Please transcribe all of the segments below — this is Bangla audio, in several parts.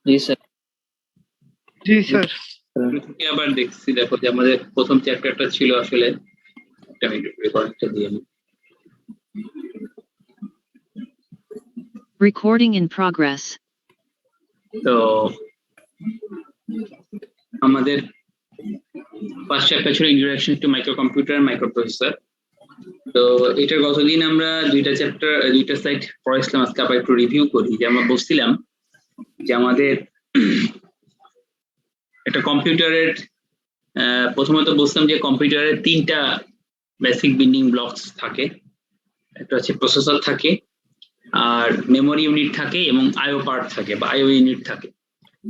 জি স্যার। জি স্যার। থেকে আবার দেখছি, দেখো যে আমাদের প্রথম চ্যাপ্টারটা ছিল আসলে একটা রেকর্ডটা দিয়ে নিই। Recording in progress. তো আমাদের ফার্স্ট চ্যাপ্টার ছিল introduction to micro computer micro processor. তো এটার গতদিন আমরা দুইটা স্লাইড পড়াইছিলাম, আজকে আবার একটু রিভিউ করি। যে আমরা বলছিলাম যে আমাদের একটা কম্পিউটারের প্রথমত বলছিলাম যে কম্পিউটারের তিনটা বেসিক বিল্ডিং ব্লকস থাকে। একটা হচ্ছে প্রসেসর থাকে, আর মেমোরি ইউনিট থাকে, এবং আইও পার্ট থাকে বা আইও ইউনিট থাকে।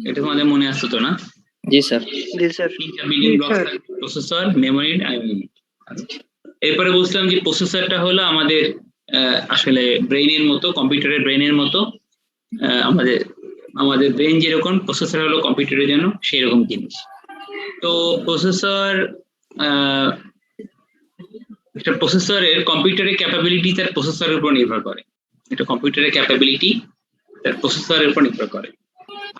এটা তোমাদের মনে আসতো তো না? জি স্যার। জি স্যার। তিনটা বিল্ডিং ব্লক থাকে, প্রসেসর, মেমোরি, আইও ইউনিট। এরপরে বুঝলাম যে প্রসেসরটা হলো আমাদের আসলে ব্রেইনের মতো, কম্পিউটারের ব্রেইনের মতো। আমাদের ব্রেইন যেরকম, প্রসেসর হলো কম্পিউটারের জন্য সেই রকম জিনিস। তো একটা প্রসেসরের কম্পিউটারের ক্যাপাবিলিটি তার প্রসেসরের উপর নির্ভর করে। এটা কম্পিউটারের ক্যাপাবিলিটি তার প্রসেসরের উপর নির্ভর করে।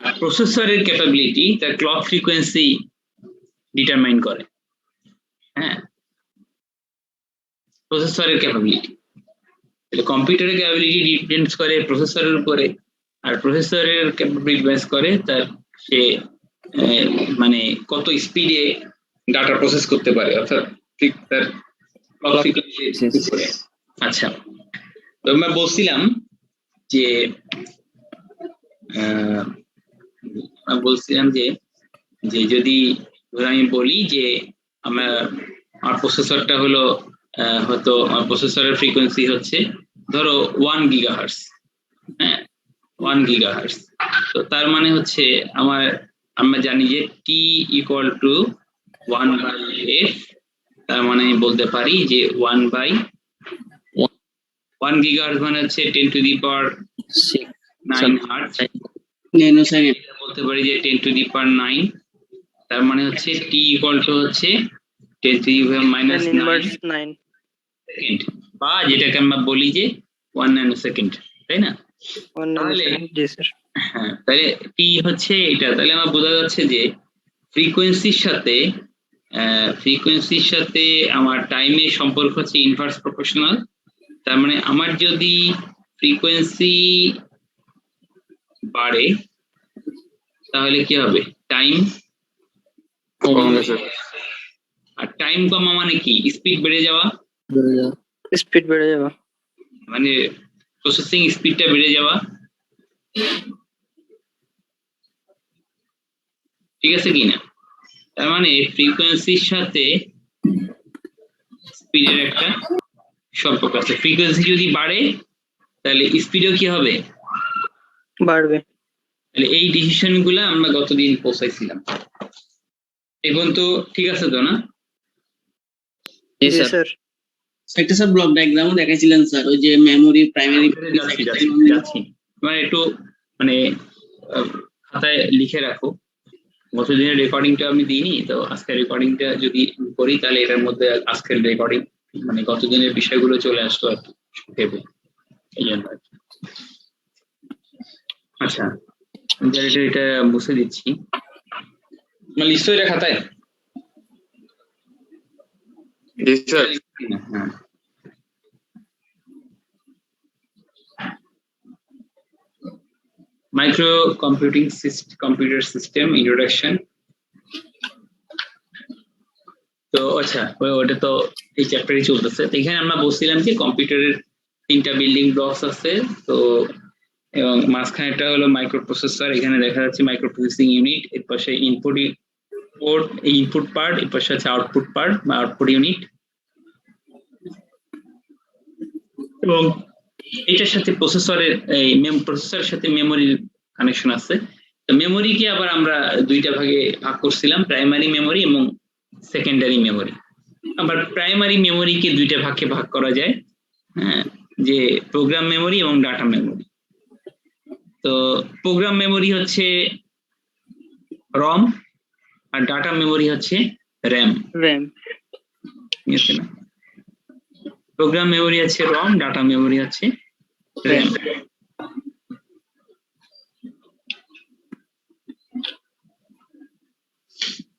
আর প্রসেসরের ক্যাপাবিলিটি তার ক্লক ফ্রিকোয়েন্সি ডিটারমাইন করে। হ্যাঁ, প্রসেসরের ক্যাপাবিলিটি, কম্পিউটারের ক্যাপাবিলিটি ডিপেন্ডস করে প্রসেসরের উপরে, আর প্রসেসরের ক্যাপাবিলিটি বেস করে তার সে মানে কত স্পিডে ডাটা প্রসেস করতে পারে, অর্থাৎ ঠিক তার ক্লক ফ্রিকোয়েন্সি উপরে। আচ্ছা, তো আমরা বলছিলাম যে যদি আমি বলি যে আমার প্রসেসরটা হলো হয়তো আমার প্রসেসরের ফ্রিকোয়েন্সি হচ্ছে ধরো 1 গিগাহার্টজ। হ্যাঁ, 1 গিগাহার্টজ। তো তার মানে হচ্ছে আমরা জানি যে টি ইকুয়াল টু 1/f। তার মানে আমি বলতে পারি যে 1 গিগাহার্টজ মানে হচ্ছে 10 টু দি পাওয়ার 9 হার্টজ। বলতে পারি যে 10 টু দি পাওয়ার 9। তার মানে হচ্ছে টি ইকুয়াল টু হচ্ছে 10 টু দি পাওয়ার -9 সেকেন্ড, বা যেটাকে আমরা বলি যে 1 ন্যানো সেকেন্ড, তাই না? তাহলে হ্যাঁ, তাহলে টি হচ্ছে এটা। তাহলে আমার বোঝা যাচ্ছে যে ফ্রিকোয়েন্সির সাথে আমার টাইমের সম্পর্ক হচ্ছে ইনভার্স প্রপোর্শনাল। তার মানে আমার যদি ফ্রিকোয়েন্সি বাড়ে তাহলে কি হবে? টাইম কমবে। আর টাইম কমা মানে কি? স্পিড বেড়ে যাওয়া। মানে প্রসেসিং স্পিডটা বেড়ে যাওয়া। ঠিক আছে কিনা? তার মানে ফ্রিকোয়েন্সির সাথে স্পিডের একটা সম্পর্ক আছে। ফ্রিকোয়েন্সি যদি বাড়ে তাহলে স্পিডও কি হবে? বাড়বে। তাহলে এই ডিসিশন গুলো আমরা গতদিন পৌঁছাইছিলাম। এখন তো ঠিক আছে তো না? জি স্যার। একটা স্যার ব্লক ডায়াগ্রামও দেখাইছিলেন স্যার, ওই যে মেমোরি প্রাইমারি যাচ্ছি। মানে একটু মানে খাতায় লিখে রাখো। গতদিনের রেকর্ডিংটা আমি দিইনি, তো আজকের রেকর্ডিংটা যদি করি তাহলে এটার মধ্যে আজকের রেকর্ডিং মানে গতদিনের বিষয়গুলো চলে আসতো আর কি ভেবে, এই জন্য আর কি। আচ্ছা, এটা মুছে দিচ্ছি। মানে লিখছো এটা খাতায়? হ্যাঁ, মাইক্রো কম্পিউটার সিস্টেম ইন্ট্রোডাকশন। তো আচ্ছা, ওটা তো এই চ্যাপ্টারই চলতেছে। তো এখানে আমরা বলছিলাম যে কম্পিউটারের তিনটা বিল্ডিং ব্লকস আছে। তো এবং মাঝখানেটা হলো মাইক্রো প্রসেসর। এখানে দেখা যাচ্ছে মাইক্রো প্রসেসিং ইউনিট, এর পাশে ইনপুট পার্ট, এর পাশে আছে আউটপুট পার্ট বা আউটপুট ইউনিট। এবং এটার সাথে প্রসেসরের সাথে মেমোরির কানেকশন আছে। তো মেমোরিকে আবার আমরা দুইটা ভাগে ভাগ করছিলাম, প্রাইমারি মেমোরি এবং সেকেন্ডারি মেমোরি। আবার প্রাইমারি মেমোরিকে দুইটা ভাগে ভাগ করা যায়, হ্যাঁ, যে প্রোগ্রাম মেমোরি এবং ডাটা মেমোরি। তো প্রোগ্রাম মেমোরি হচ্ছে রম, আর ডাটা মেমোরি হচ্ছে র্যাম। প্রোগ্রাম মেমোরি আছে রম, ডাটা মেমোরি হচ্ছে র্যাম।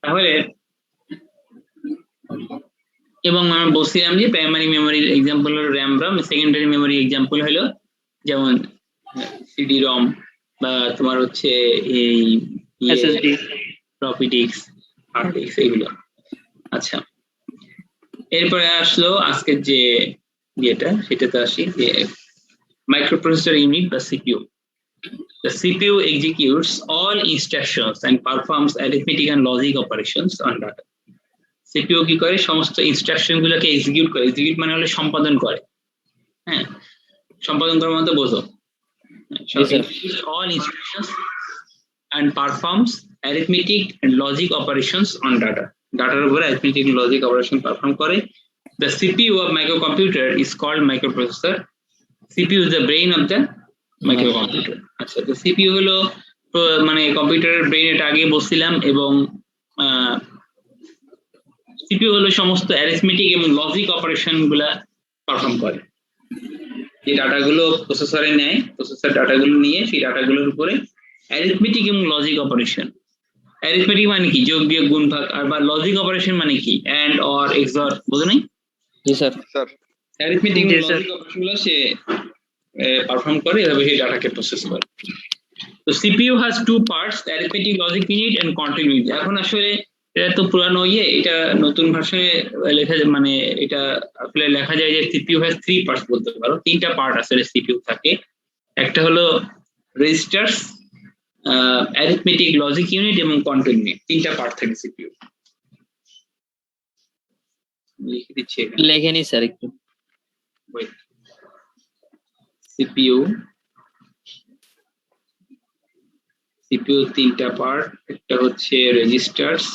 তাহলে এবং আমরা বলছিলাম যে প্রাইমারি মেমোরির এক্সাম্পল হলো RAM ROM, secondary memory example হলো যেমন সিডি রম বা তোমার হচ্ছে এই SSD floppy disk, hard disk এগুলো। আচ্ছা, এরপরে আসলো আজকের যে ইয়েটা, সেটাতে আসি যে মাইক্রোপ্রসেসর ইউনিট বা CPU. The CPU executes all instructions and performs arithmetic and logic operations on data. CPU কি করে? সমস্ত ইনস্ট্রাকশন গুলোকে এক্সিকিউট করে। এক্সিকিউট মানে হলো সম্পাদন করে। হ্যাঁ, সম্পাদন করার মধ্যে বোঝো। All instructions and performs arithmetic and logic operations on data. Data উপরে arithmetic and logic operation perform করে। The CPU of microcomputer is called microprocessor. CPU is the brain of the microcomputer. আচ্ছা, তো CPU হলো মানে কম্পিউটারের ব্রেন, এটা আগে বলছিলাম। এবং CPU হলো সমস্ত অ্যারিথমেটিক এবং লজিক অপারেশন গুলা পারফর্ম করে। যে ডাটাগুলো প্রসেসরে নেয়, প্রসেসর ডাটাগুলো নিয়ে সেই ডাটাগুলোর উপরে অ্যারিথমেটিক এবং লজিক অপারেশন। অ্যারিথমেটিক মানে কি? যোগ বিয়োগ গুণ ভাগ। আর বা লজিক অপারেশন মানে কি? এন্ড অর এক্সঅর, বুঝো নাই? জি স্যার। অ্যারিথমেটিক এবং জি, স্যার। লজিক অপারেশন গুলো সে পারফর্ম করে, এভাবে সেই ডাটাকে প্রসেস করে। তো CPU has two parts, arithmetic logic unit and control unit. এখন আসলে এটা তো পুরানো ইয়ে, এটা নতুন ভার্সনে লেখা মানে এটা আসলে লেখা যায় যে CPU has three parts বলতে পারো। তিনটা পার্ট আসলে CPU থাকে। একটা হলো রেজিস্টার্স, arithmetic logic unit এবং control unit। তিনটা পার্ট থাকে CPU। লিখে দিচ্ছি এখানে। লেখেনি স্যার একটু। Wait. CPU তিনটা পার্ট, একটা হচ্ছে রেজিস্টার্স,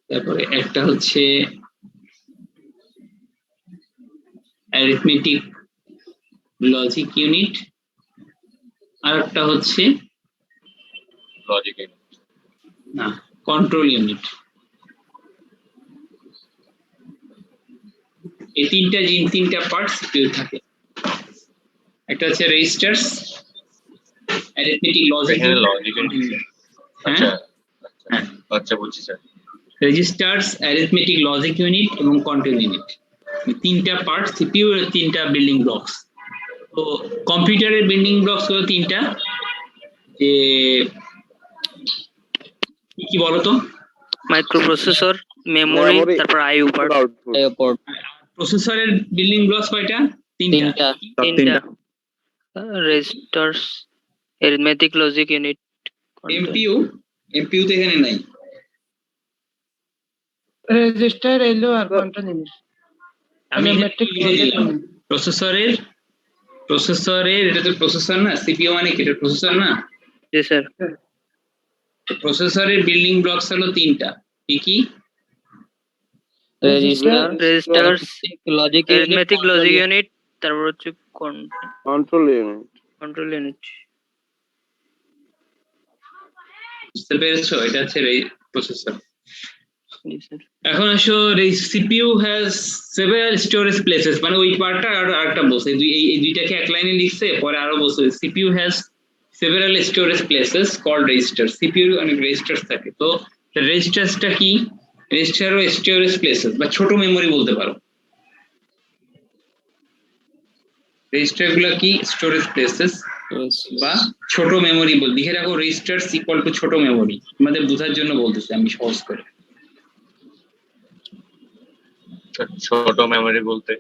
তারপরে একটা হচ্ছে অ্যারিথমেটিক লজিক ইউনিট, আর একটা হচ্ছে লজিক ইউনিট। না, কন্ট্রোল ইউনিট। এই তিনটা পার্ট সিপিইউ থাকে। একটা হচ্ছে রেজিস্টার্স, অ্যারিথমেটিক লজিক এখানে ইউনিট। Logic unit. হ্যাঁ, আচ্ছা হ্যাঁ, আচ্ছা বুঝছি sir. Registers, arithmetic logic unit এবং কন্ট্রোল ইউনিট, তিনটা পার্ট সিপিইউ এর তিনটা বিল্ডিং ব্লকস। তো কম্পিউটারের বিল্ডিং ব্লকস হলো তিনটা, যে কি বলতো? মাইক্রোপ্রসেসর, মেমোরি, তারপর আইও পার্ট। এরপর প্রসেসরের বিল্ডিং ব্লকস কয়টা? তিনটা। তিনটা। রেজিস্টার্স, অ্যারিথমেটিক লজিক ইউনিট, এমপিইউ তো এখানে নাই। রেজিস্টার এলো আর কন্ট্রোল ইউনিট। আমি Arithmetic logic unit। প্রসেসরের এটা তো প্রসেসর না, সিপিইউ মানে কি? এটা প্রসেসর না? জি স্যার। প্রসেসরের বিল্ডিং ব্লকস হলো তিনটা। কি কি? Registers, logic arithmetic logic unit, তারপর হচ্ছে কন্ট্রোল ইউনিট। Control unit. বুঝতে পেরেছো? এটা হচ্ছে প্রসেসর। জি স্যার। এখন আসো, CPU has several storage places, মানে ওই পার্টটা আর একটা বলছে, এই দুইটাকে এক লাইনে লিখছে, পরে আরো বলছে CPU has several storage places called registers. CPU এর অনেক রেজিস্টার্স থাকে। তো রেজিস্টার্সটা কি? রেজিস্টার ও স্টোরেজ প্লেসেস বা ছোট মেমরি বলতে পারো। রেজিস্টার গুলো কি? স্টোরেজ প্লেসেস বা ছোট মেমরি বল। লিখে রাখো রেজিস্টার্স ইকুয়াল টু ছোট মেমরি, আমাদের বোঝার জন্য বলতেছি আমি সহজ করে। ছোট মেমরি বলতে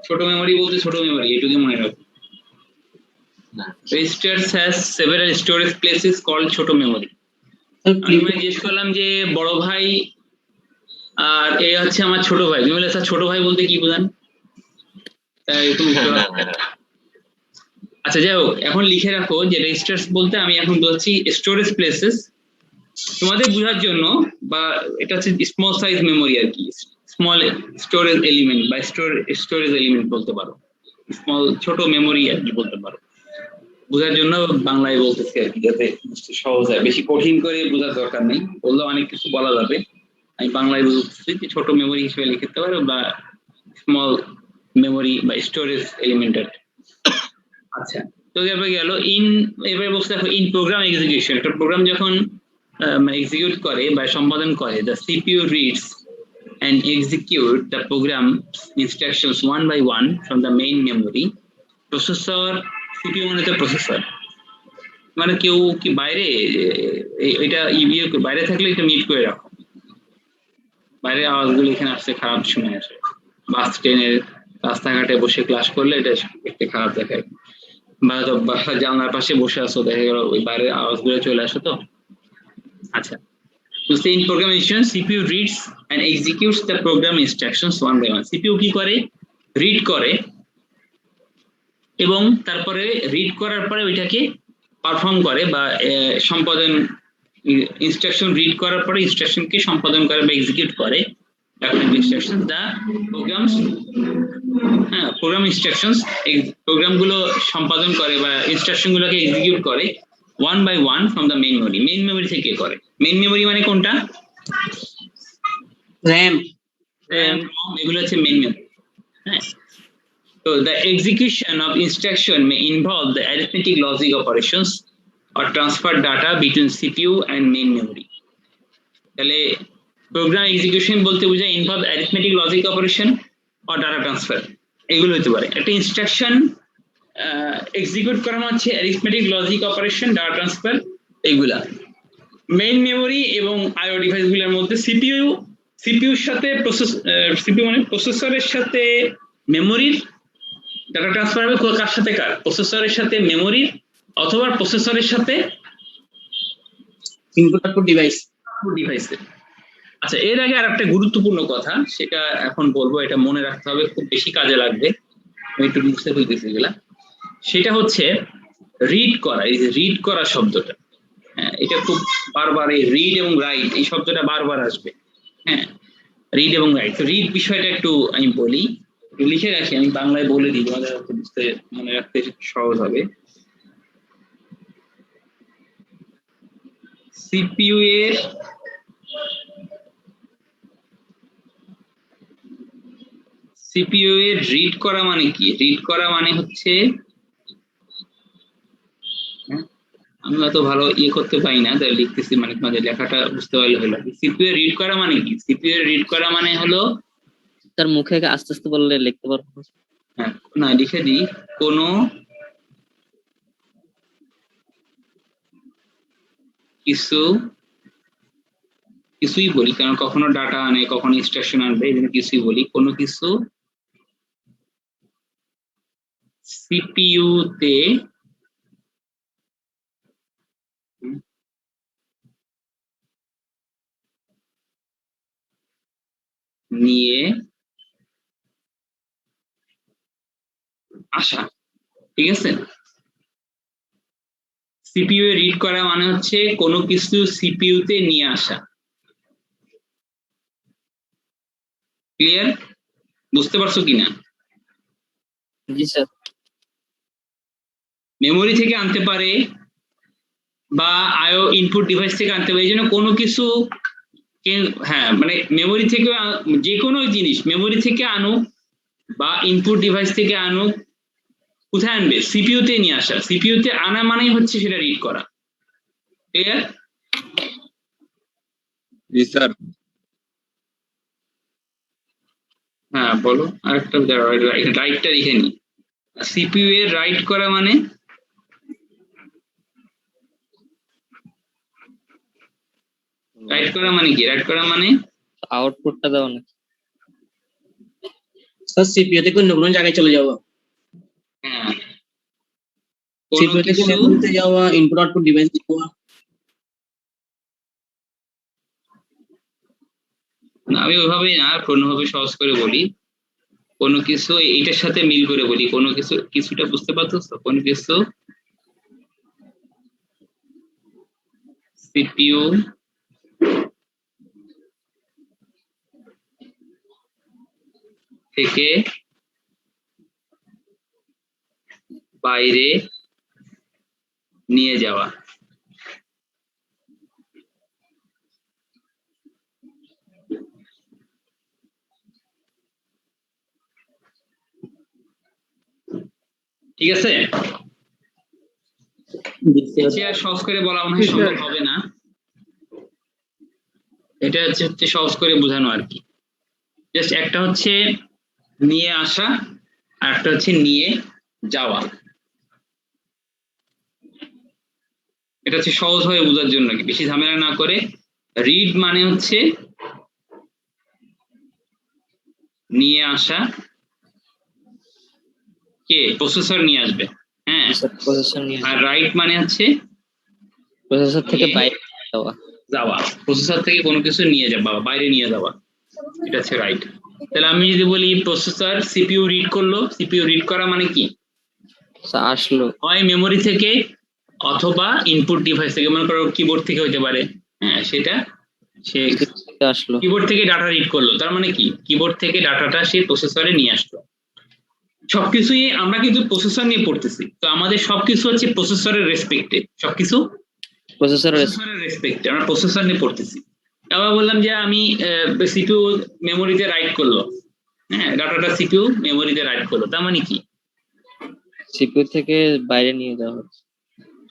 ছোট মেমরি এটুকু মনে রাখো। Registers has several storage places called ছোট মেমরি। আমি জিজ্ঞেস করলাম যে বড় ভাই আর এ হচ্ছে আমার ছোট ভাই, তুমি বলে স্যার ছোট ভাই বলতে কি বোঝান? আচ্ছা যাই হোক, এখন লিখে রাখো যে রেজিস্টার্স বলতে আমি এখন বলছি স্টোরেজ প্লেসেস তোমাদের বোঝার জন্য, বা এটা হচ্ছে স্মল সাইজ মেমরি আর কি, স্মল স্টোরেজ এলিমেন্ট বা স্টোরেজ এলিমেন্ট বলতে পারো, স্মল ছোট মেমরি আর কি বলতে পারো। বোঝার জন্য বাংলায় বলতেছি আর কি, যাতে বুঝতে সহজ হয়, বেশি কঠিন করে বোঝার দরকার নেই, বললেও অনেক কিছু বলা যাবে। আমি বাংলায় বলতেছি যে ছোট মেমরি হিসেবে লিখতে পারো বা স্মল মেমরি বা স্টোরেজ এলিমেন্ট। আচ্ছা, তো এবার গেল এবার বলতে দেখো ইন প্রোগ্রাম এক্সিকিউশন, একটা প্রোগ্রাম যখন এক্সিকিউট করে বা সম্পাদন করে, the CPU reads and execute the program instructions one by one from the main memory. Processor, CPU মানে তো প্রসেসর, মানে কেউ কি বাইরে এটা বাইরে থাকলে এটা মিউট করে রাখো, বাইরে আওয়াজগুলো এখানে আসছে খারাপ শুনে আসে, বাস ট্রেনের রাস্তাঘাটে বসে ক্লাস করলে এটা দেখতে খারাপ দেখায়, বা জানলার পাশে বসে আসো দেখা গেল ওই বাইরের আওয়াজগুলো চলে আসে। তো আচ্ছা, to say in program instructions, CPU reads and executes the program instructions one by one. CPU কি করে, রিড করে এবং তারপরে রিড করার পরে ওইটাকে পারফর্ম করে বা সম্পাদন, ইনস্ট্রাকশন রিড করার পরে ইনস্ট্রাকশনকে সম্পাদন করে বা এক্সিকিউট করে। ইনস্ট্রাকশন দা প্রোগ্রামস, হ্যাঁ প্রোগ্রাম ইনস্ট্রাকশনস, প্রোগ্রামগুলো সম্পাদন করে বা ইনস্ট্রাকশনগুলোকে এক্সিকিউট করে one by one from the main memory. Main memory থেকে করে। মেইন মেমরি মানে কোনটা? RAM, এগুলো হচ্ছে মেইন মেমরি। হ্যাঁ, so the execution of instruction may involve the arithmetic logic operations or transfer data between CPU and main memory. তাহলে প্রোগ্রাম এক্সিকিউশন বলতে বোঝায় involve arithmetic logic operation or data transfer, এগুলো হতে পারে। একটা ইনস্ট্রাকশন এক্সিকিউট করানো হচ্ছে arithmetic logic operation, data transfer, এগুলা মেইন মেমরি এবং আইও ডিভাইসগুলোর মধ্যে সিপিইউর সাথে সিপিইউ মানে প্রসেসরের সাথে মেমরির ডাটা ট্রান্সফার হবে। কার সাথে? কার? প্রসেসরের সাথে মেমরির, অথবা প্রসেসরের সাথে ইনপুট আউটপুট ডিভাইসের। আচ্ছা, এর আগে আর একটা গুরুত্বপূর্ণ কথা, সেটা এখন বলবো, এটা মনে রাখতে হবে, খুব বেশি কাজে লাগবে, আমি একটু বুঝতে ফেলতেছি এগুলা। সেটা হচ্ছে রিড করা। এই যে রিড করা শব্দটা, হ্যাঁ এটা খুব বারবার, এই রিড এবং রাইট এই শব্দটা বারবার আসবে। হ্যাঁ, রিড এবং রাইট। তো রিড বিষয়টা একটু আমি বলি, লিখে রাখি, আমি বাংলায় বলে দিই, তোমাদের বুঝতে মনে রাখতে সহজ হবে। সিপিইউ এর রিড করা মানে কি? রিড করা মানে হচ্ছে, আমরা তো ভালো করতে পারি না, তাই লিখতেছি, মানে তোমাদের লেখাটা বুঝতে পারলে হলো। সিপিইউ এর রিড করা মানে কি? সিপিইউ এর রিড করা মানে হলো, তার মুখে আস্তে আস্তে বললে লিখতে পারবো। হ্যাঁ না লিখে দিই, কোনো কিছুই বলি, কারণ কখনো ডাটা আনে, কখনো ইনস্ট্রাকশন আনবে, এই জন্য কিছুই বলি। কোনো কিছু সিপিইউ তে নিয়ে আসা, ঠিক আছে? সিপিইউ এ রিড করা মানে হচ্ছে কোনো কিছু সিপিইউ তে নিয়ে আসা। ক্লিয়ার? বুঝতে পারছো কিনা? জি স্যার। মেমোরি থেকে আনতে পারে বা আইও ইনপুট ডিভাইস থেকে আনতে পারে, এই জন্য কোনো কিছু, হ্যাঁ মানে মেমোরি থেকে, যে কোনো জিনিস মেমোরি থেকে আনুক বা ইনপুট ডিভাইস থেকে আনুক, কোথায় আনবে? সিপিইউ তে নিয়ে আসা। সিপিইউ তে আনা মানেই হচ্ছে সেটা রিড করা। ক্লিয়ার? জি স্যার। হ্যাঁ বলো, আরেকটা রাইটটা লিখে নি। সিপিইউ এর রাইট করা মানে, রাইট করা মানে কি? রাইট করা মানে আউটপুটটা দাও না। স্যার সিপিইউ থেকে অন্য কোনো জায়গায় চলে যাওয়া, হ্যাঁ কোনো সিপিইউ থেকে কিছু, মেমরিতে যাওয়া, ইনপুট আউটপুট ডিভাইস যাওয়া। আমি ওইভাবেই না, কোনোভাবে সহজ করে বলি, কোনো কিছু এইটার সাথে মিল করে বলি, কোনো কিছু, কিছুটা বুঝতে পারছো তো? কোনো কিছু সিপিইউ থেকে বাইরে নিয়ে যাওয়া। ঠিক আছে? এর চেয়ে আর সহজ করে বলা মনে হয় সম্ভব হবে না। এটা হচ্ছে সহজ করে বোঝানো আর কি। জাস্ট একটা হচ্ছে নিয়ে আসা আর একটা হচ্ছে নিয়ে যাওয়া। এটা হচ্ছে সহজভাবে বোঝার জন্য কি, বেশি ঝামেলা না করে। রিড মানে হচ্ছে নিয়ে আসা, কে প্রসেসর নিয়ে আসবে, হ্যাঁ। প্রসেসর নিয়ে আর রাইট মানে হচ্ছে প্রসেসর থেকে বাইরে যাওয়া। যাওয়া, প্রসেসর থেকে কোনো কিছু নিয়ে যাওয়া, বাইরে নিয়ে যাওয়া, এটা হচ্ছে রাইট। তাহলে আমি যদি বলি প্রসেসর সিপিইউ রিড করলো, সিপিইউ রিড করা মানে কি, আসলো হয় মেমোরি থেকে অথবা ইনপুট ডিভাইস থেকে, মনে করো কিবোর্ড থেকে হতে পারে, হ্যাঁ, সেটা সে আসলো কিবোর্ড থেকে ডাটা রিড করলো, তার মানে কি কিবোর্ড থেকে ডাটাটা সে প্রসেসরে নিয়ে আসলো। সবকিছুই আমরা কিন্তু প্রসেসর নিয়ে পড়তেছি, তো আমাদের সবকিছু হচ্ছে প্রসেসরের রেসপেক্টে, সবকিছু প্রসেসরের প্রসেসরের রেসপেক্টে আমরা প্রসেসর নিয়ে পড়তেছি। আবার বললাম যে আমি সিপিইউ মেমোরিতে রাইট করলো, হ্যাঁ, ডাটাটা সিপিইউ মেমোরিতে রাইট করলো, তার মানে কি সিপিইউ থেকে বাইরে নিয়ে যাওয়া হচ্ছে,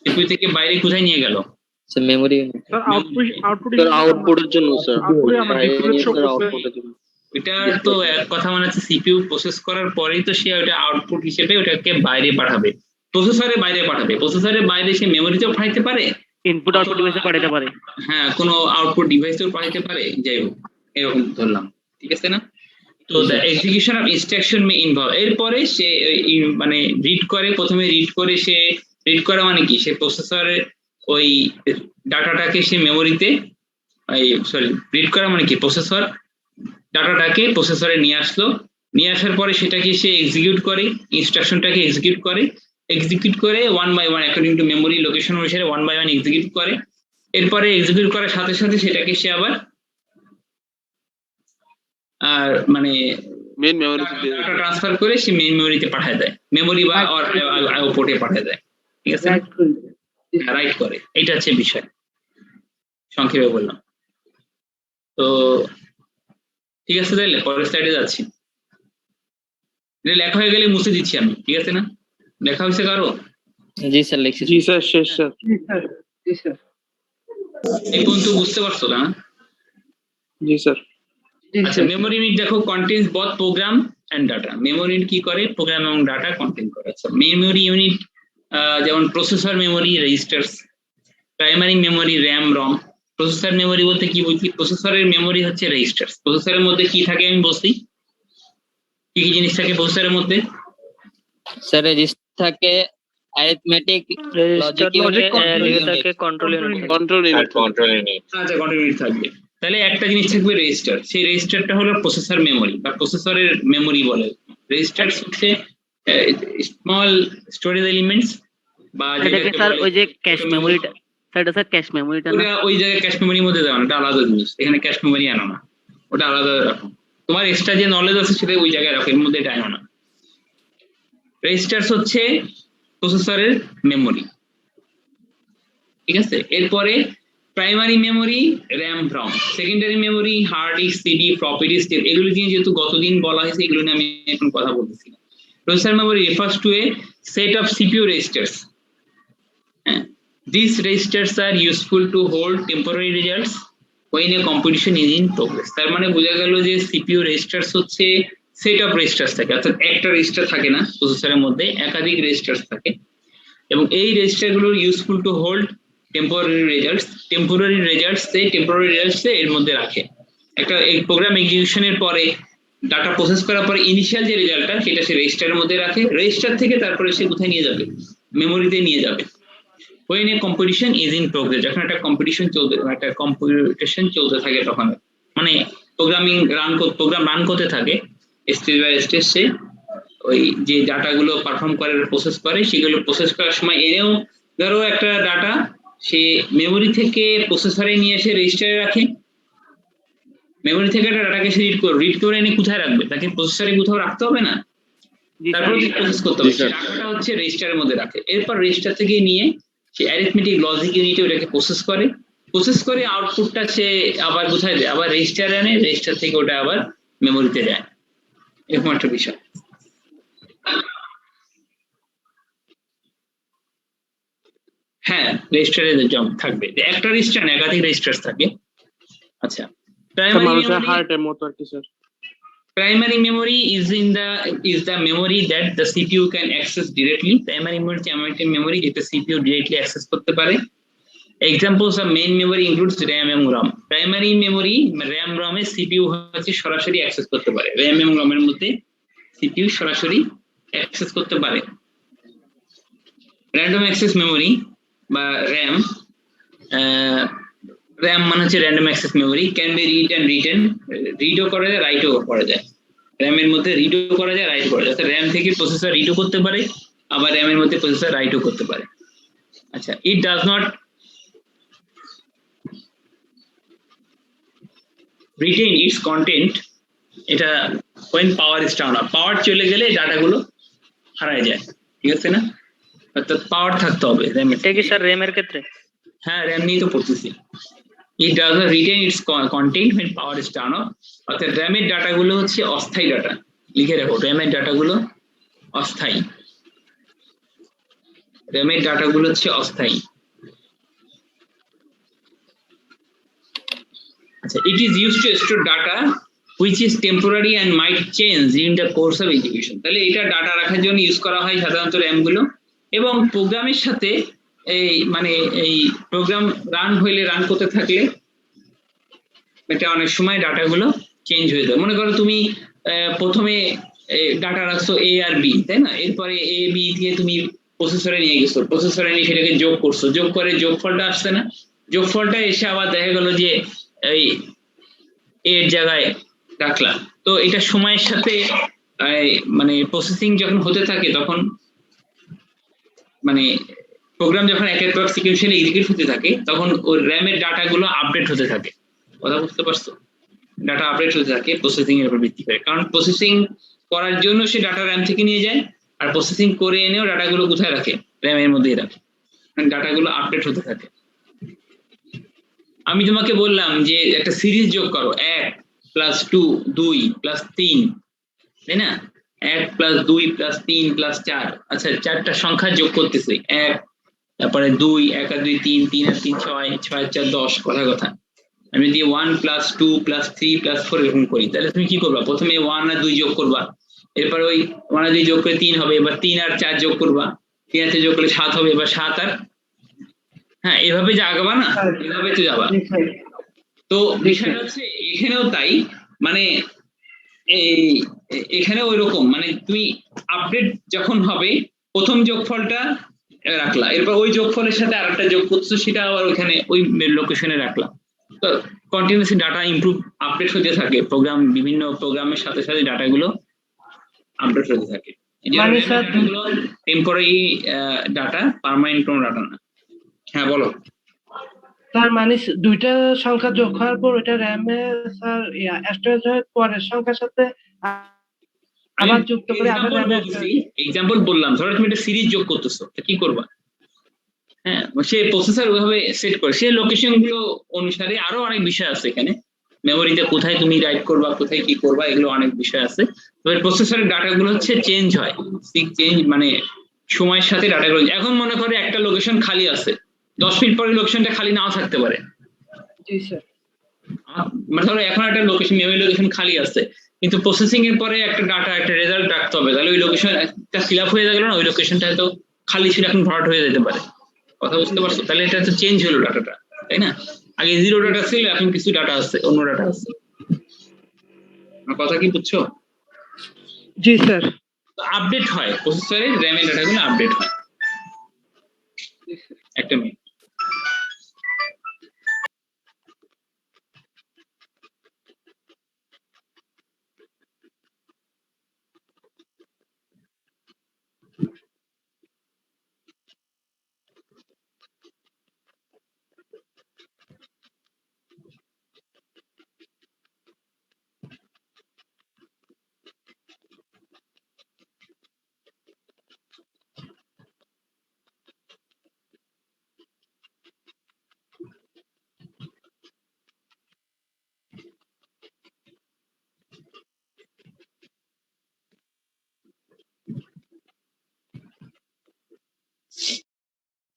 সিপিইউ থেকে বাইরে কোথায় নিয়ে গেল, মেমোরি স্যার আউটপুটের জন্য স্যার। এটার তো এক কথা মানে হচ্ছে সিপিইউ প্রসেস করার পরেই তো সে ওটা আউটপুট হিসেবে ওটাকে বাইরে পাঠাবে, প্রসেসরের বাইরে পাঠাবে। প্রসেসরের বাইরে সে মেমোরিতেও পাঠাতে পারে, ইনপুট আউটপুট ডিভাইসে পাঠাতে পারে, হ্যাঁ, কোনো আউটপুট ডিভাইসেও পাঠাতে পারে, যাই হোক এরকম ধরলাম, ঠিক আছে না? তো the execution of instruction May involve, এরপরে সে মানে রিড করে, প্রথমে রিড করে, সে রিড করা মানে কি, সে প্রসেসরের ওই ডাটাটাকে সে মেমোরিতে, সরি, রিড করা মানে কি প্রসেসর ডাটাটাকে প্রসেসরে নিয়ে আসলো, নিয়ে আসার পরে সেটাকে সে এক্সিকিউট করে, ইনস্ট্রাকশনটাকে এক্সিকিউট করে one by one according to memory location অনুসারে ওয়ান বাই ওয়ান এক্সিকিউট করে। এরপরে এক্সিকিউট করার সাথে সাথে সেটাকে সে আবার আর মানে মেইন মেমরি ডাটা ট্রান্সফার করে সে মেইন মেমোরিতে পাঠিয়ে দেয়, মেমোরি বা আইও পোর্টে পাঠিয়ে দেয়, ঠিক আছে, রাইট করে। এটা হচ্ছে বিষয়, সংক্ষেপে বললাম। তো ঠিক আছে, তাহলে পরের স্লাইডে যাচ্ছি। এটা লেখা হয়ে গেলে মুছে দিচ্ছি আমি, ঠিক আছে না? লেখা হয়েছে কারো? জি স্যার লিখছি। জি স্যার, শেষ স্যার। এই পর্যন্ত বুঝতে পারছো না? জি স্যার। আচ্ছা, মেমোরি ইউনিট দেখো contains both program and data. Memory unit কি করে, প্রোগ্রাম এবং ডাটা কন্টেইন করে। আচ্ছা, মেমোরি ইউনিট যেমন processor memory, registers, primary memory, RAM, ROM. Processor memory বলতে কি বুঝি, প্রসেসরের মেমোরি হচ্ছে রেজিস্টার্স। প্রসেসরের মধ্যে কি থাকে আমি বলছি, কি কি জিনিস থাকে প্রসেসরের মধ্যে? স্যার রেজিস্টার থাকে, অ্যারিথমেটিক, লজিক ইউনিট, থাকে control unit, control unit. Control unit. আচ্ছা, কন্ট্রোল ইউনিট থাকবে। তাহলে একটা জিনিস থাকবে রেজিস্টার, সেই রেজিস্টারটা হলো প্রসেসর মেমোরি বা প্রসেসরের মেমোরি বলে। রেজিস্টার হচ্ছে স্মল স্টোরেজ এলিমেন্টস বা এটাকে স্যার ওই যে ক্যাশ মেমোরিটা, সেটা স্যার ক্যাশ মেমোরিটা না, ওটা ওই জায়গায় ক্যাশ মেমোরির মধ্যে দেওয়া না, এটা আলাদা জিনিস। এখানে ক্যাশ মেমোরি আনো না, ওটা আলাদা রাখো। তোমার এক্সট্রা যে নলেজ আছে সেটা ওই জায়গায় রাখো, এর মধ্যে এটা আনো না। রেজিস্টার্স হচ্ছে প্রসেসরের মেমোরি, ঠিক আছে। এরপরে primary memory, RAM, ROM. Secondary memory, hard disk, CD, floppy disk, এগুলো নিয়ে যেহেতু গতদিন বলা হয়েছে, এগুলো নিয়ে আমি এখন কথা বলতেছি না। Processor memory refers to a set of CPU registers. These registers are useful to hold temporary results when a computation is in progress. তার মানে বোঝা গেল যে CPU registers হচ্ছে সেট অফ রেজিস্টার্স থাকে, অর্থাৎ একটা রেজিস্টার থাকে না, প্রসেসরের মধ্যে একাধিক রেজিস্টার্স থাকে, এবং এই রেজিস্টার গুলো useful to hold temporary results. Temporary results এর মধ্যে রাখে। একটা এই প্রোগ্রাম এক্সিকিউশনের পরে ডাটা প্রসেস করার পরে ইনিশিয়াল যে রেজাল্টটা সেটা সে রেজিস্টারের মধ্যে রাখে, রেজিস্টার থেকে তারপরে সে কোথায় নিয়ে যাবে, মেমোরিতে নিয়ে যাবে। when a competition is in progress, যখন একটা কম্পিটিশন চলতে থাকে তখন, মানে প্রোগ্রাম রান করতে থাকে স্টেজ বাই স্টেজ, সে ওই যে ডাটাগুলো পারফর্ম করে, প্রসেস করে, সেগুলো প্রসেস করার সময় এনেও ধরো একটা ডাটা সে মেমোরি থেকে প্রসেসরে নিয়ে এসে রেজিস্টারে রাখে, মেমোরি থেকে একটা ডাটাকে সে রিড করে এনে কোথায় রাখবে, তাকে প্রসেসরে কোথাও রাখতে হবে না, তারপরে প্রসেস করতে হবে। ডাটাটা হচ্ছে রেজিস্টারের মধ্যে রাখে। এরপর রেজিস্টার থেকে নিয়ে সে অ্যারিথমেটিক লজিক ইউনিটে ওটাকে প্রসেস করে আউটপুটটা সে আবার কোথায় দেয়, আবার রেজিস্টারে আনে, রেজিস্টার থেকে ওটা আবার মেমোরিতে যায়, এরকম একটা বিষয়। রেজিস্টারে থাকবে, একটা রেজিস্টার না একাধিক রেজিস্টার থাকে। আচ্ছা, মানুষের হার্টের মতো আর কি sir. Primary memory is the memory that the CPU can access directly. Primary memory এমন একটা memory যেটা CPU directly access করতে পারে। Examples of main memory includes RAM এবং ROM. Primary memory RAM ROM এ CPU হচ্ছে সরাসরি অ্যাক্সেস করতে পারে। RAM এবং ROM এর মধ্যে CPU সরাসরি অ্যাক্সেস করতে পারে। Random access memory বা RAM RAM মানে হচ্ছে random access memory can be read and written, রিডও করা যায়, রাইটও করা যায়। RAM এর মধ্যে রিডও করা যায়, রাইট করা যায়। RAM থেকে প্রসেসর রিডও করতে পারে, আবার RAM এর মধ্যে প্রসেসর রাইটও করতে পারে। আচ্ছা, it does not retain its content, এটা when power is turned off, পাওয়ার চলে গেলে ডাটাগুলো হারায় যায়, ঠিক আছে না? অর্থাৎ পাওয়ার থাকতে হবে RAM এর। এটা কি স্যার RAM এর ক্ষেত্রে? হ্যাঁ, RAM নিয়ে তো পড়তেছি। It does not retain its content when power is turned off, অর্থাৎ RAM এর ডাটাগুলো হচ্ছে অস্থায়ী ডাটা। লিখে রাখো, RAM এর ডাটাগুলো অস্থায়ী। RAM এর ডাটাগুলো হচ্ছে অস্থায়ী। আচ্ছা, it is used to store data which is temporary and might change in the course of execution. তাহলে এটা ডাটা রাখার জন্য ইউজ করা হয় সাধারণত RAM গুলো, এবং প্রোগ্রামের সাথে এই প্রোগ্রাম রান হইলে, রান করতে থাকলে এটা অনেক সময় ডাটাগুলো চেঞ্জ হয়ে যায়। মনে করো তুমি প্রথমে ডাটা রাখছো A আর B, তাই না? এরপরে A B দিয়ে তুমি প্রসেসরে নিয়ে গেছো, প্রসেসরে নিয়ে সেটাকে যোগ করছো, যোগ করে যোগফলটা আসছে না, যোগফলটা এসে আবার দেখা গেল যে এই এর জায়গায় রাখলাম। তো এটা সময়ের সাথে প্রসেসিং যখন হতে থাকে তখন প্রোগ্রাম যখন একের পর সিকুয়েন্সিয়ালি এক্সিকিউট হতে থাকে তখন ওই RAM এর ডাটাগুলো আপডেট হতে থাকে। কথা বুঝতে পারছো? ডাটা আপডেট হতে থাকে প্রসেসিং এর উপর ভিত্তি করে, কারণ প্রসেসিং করার জন্য সে ডাটা RAM থেকে নিয়ে যায়, আর প্রসেসিং করে এনেও ডাটাগুলো কোথায় রাখে? RAM এর মধ্যেই রাখে, কারণ ডাটাগুলো আপডেট হতে থাকে। আমি তোমাকে বললাম যে একটা সিরিজ যোগ করো, 1 + 2 2 + 3, তাই না? 1 + 2 + 3 + 4। আচ্ছা, চারটা সংখ্যা যোগ করতেছি, 1 তারপরে 2 1 আর 2 3 3 আর 3 6 6 আর 4 10। কথা আমি যদি 1 + 2 + 3 + 4 এরকম করি, তাহলে তুমি কি করবা? প্রথমে 1 আর 2 যোগ করবা, এরপর ওই 1 আর 2 যোগ করে 3 হবে, এবার 3 আর 4 যোগ করবা, 3 আর 4 যোগ করলে 7 হবে, এবার 7 আর, হ্যাঁ এভাবে যাবা না, এভাবে তো যাবা। তো বিষয়টা হচ্ছে এখানেও তাই, এখানে ওই রকম, তুমি আপডেট যখন হবে প্রথম যোগফলটা রাখলা, এরপর ওই যোগফলের সাথে আরেকটা যোগ করছো, সেটা আবার ওইখানে ওই লোকেশনে রাখলাম। তো কন্টিনিউয়াসলি ডাটা ইমপ্রুভ আপডেট হতে থাকে, বিভিন্ন প্রোগ্রামের সাথে সাথে ডাটাগুলো আপডেট হতে থাকে। টেম্পোরারি ডাটা, পার্মানেন্ট কোনো ডাটা না। হ্যাঁ বলো। তার মানে দুইটা সংখ্যা যোগ হওয়ার পর ওটা RAM এ স্যার স্টোরেজ হয় পরের সংখ্যার সাথে আবার যুক্ত করে আবার RAM এ এক্সাম্পল বললাম, ধরো তুমি একটা সিরিজ যোগ করতেছো, কি করবা? হ্যাঁ, সে প্রসেসর ওইভাবে সেট করে, সে লোকেশন গুলো অনুসারে আরো অনেক বিষয় আছে এখানে, মেমোরিতে কোথায় তুমি রাইট করবা, কোথায় কি করবা, এগুলো অনেক বিষয় আছে। তবে প্রসেসরের ডাটাগুলো হচ্ছে চেঞ্জ হয়, চেঞ্জ সময়ের সাথে ডাটাগুলো। এখন মনে করে একটা লোকেশন খালি আছে, 10 মিনিট পরে লোকেশনটা খালি নাও থাকতে পারে। জি স্যার। ধরো এখন একটা লোকেশন, মেমোরি লোকেশন খালি আছে, কিন্তু প্রসেসিং এর পরে একটা ডাটা, একটা রেজাল্ট রাখতে হবে, তাহলে ওই লোকেশনটা ফিল আপ হয়ে গেল না, ওই লোকেশনটা হয়তো খালি ছিল, এখন ভরাট হয়ে যেতে পারে। কথা বুঝতে পারছো? তাহলে এটা তো চেঞ্জ হলো ডাটাটা, তাই না? আগে 0 ডাটা ছিল, এখন কিছু ডাটা আছে, অন্য ডাটা আছে। আমার কথা কি বুঝছো? জি স্যার। আপডেট হয় প্রসেসরে, RAM এর ডাটাগুলো আপডেট হয়। একটা মিনিট।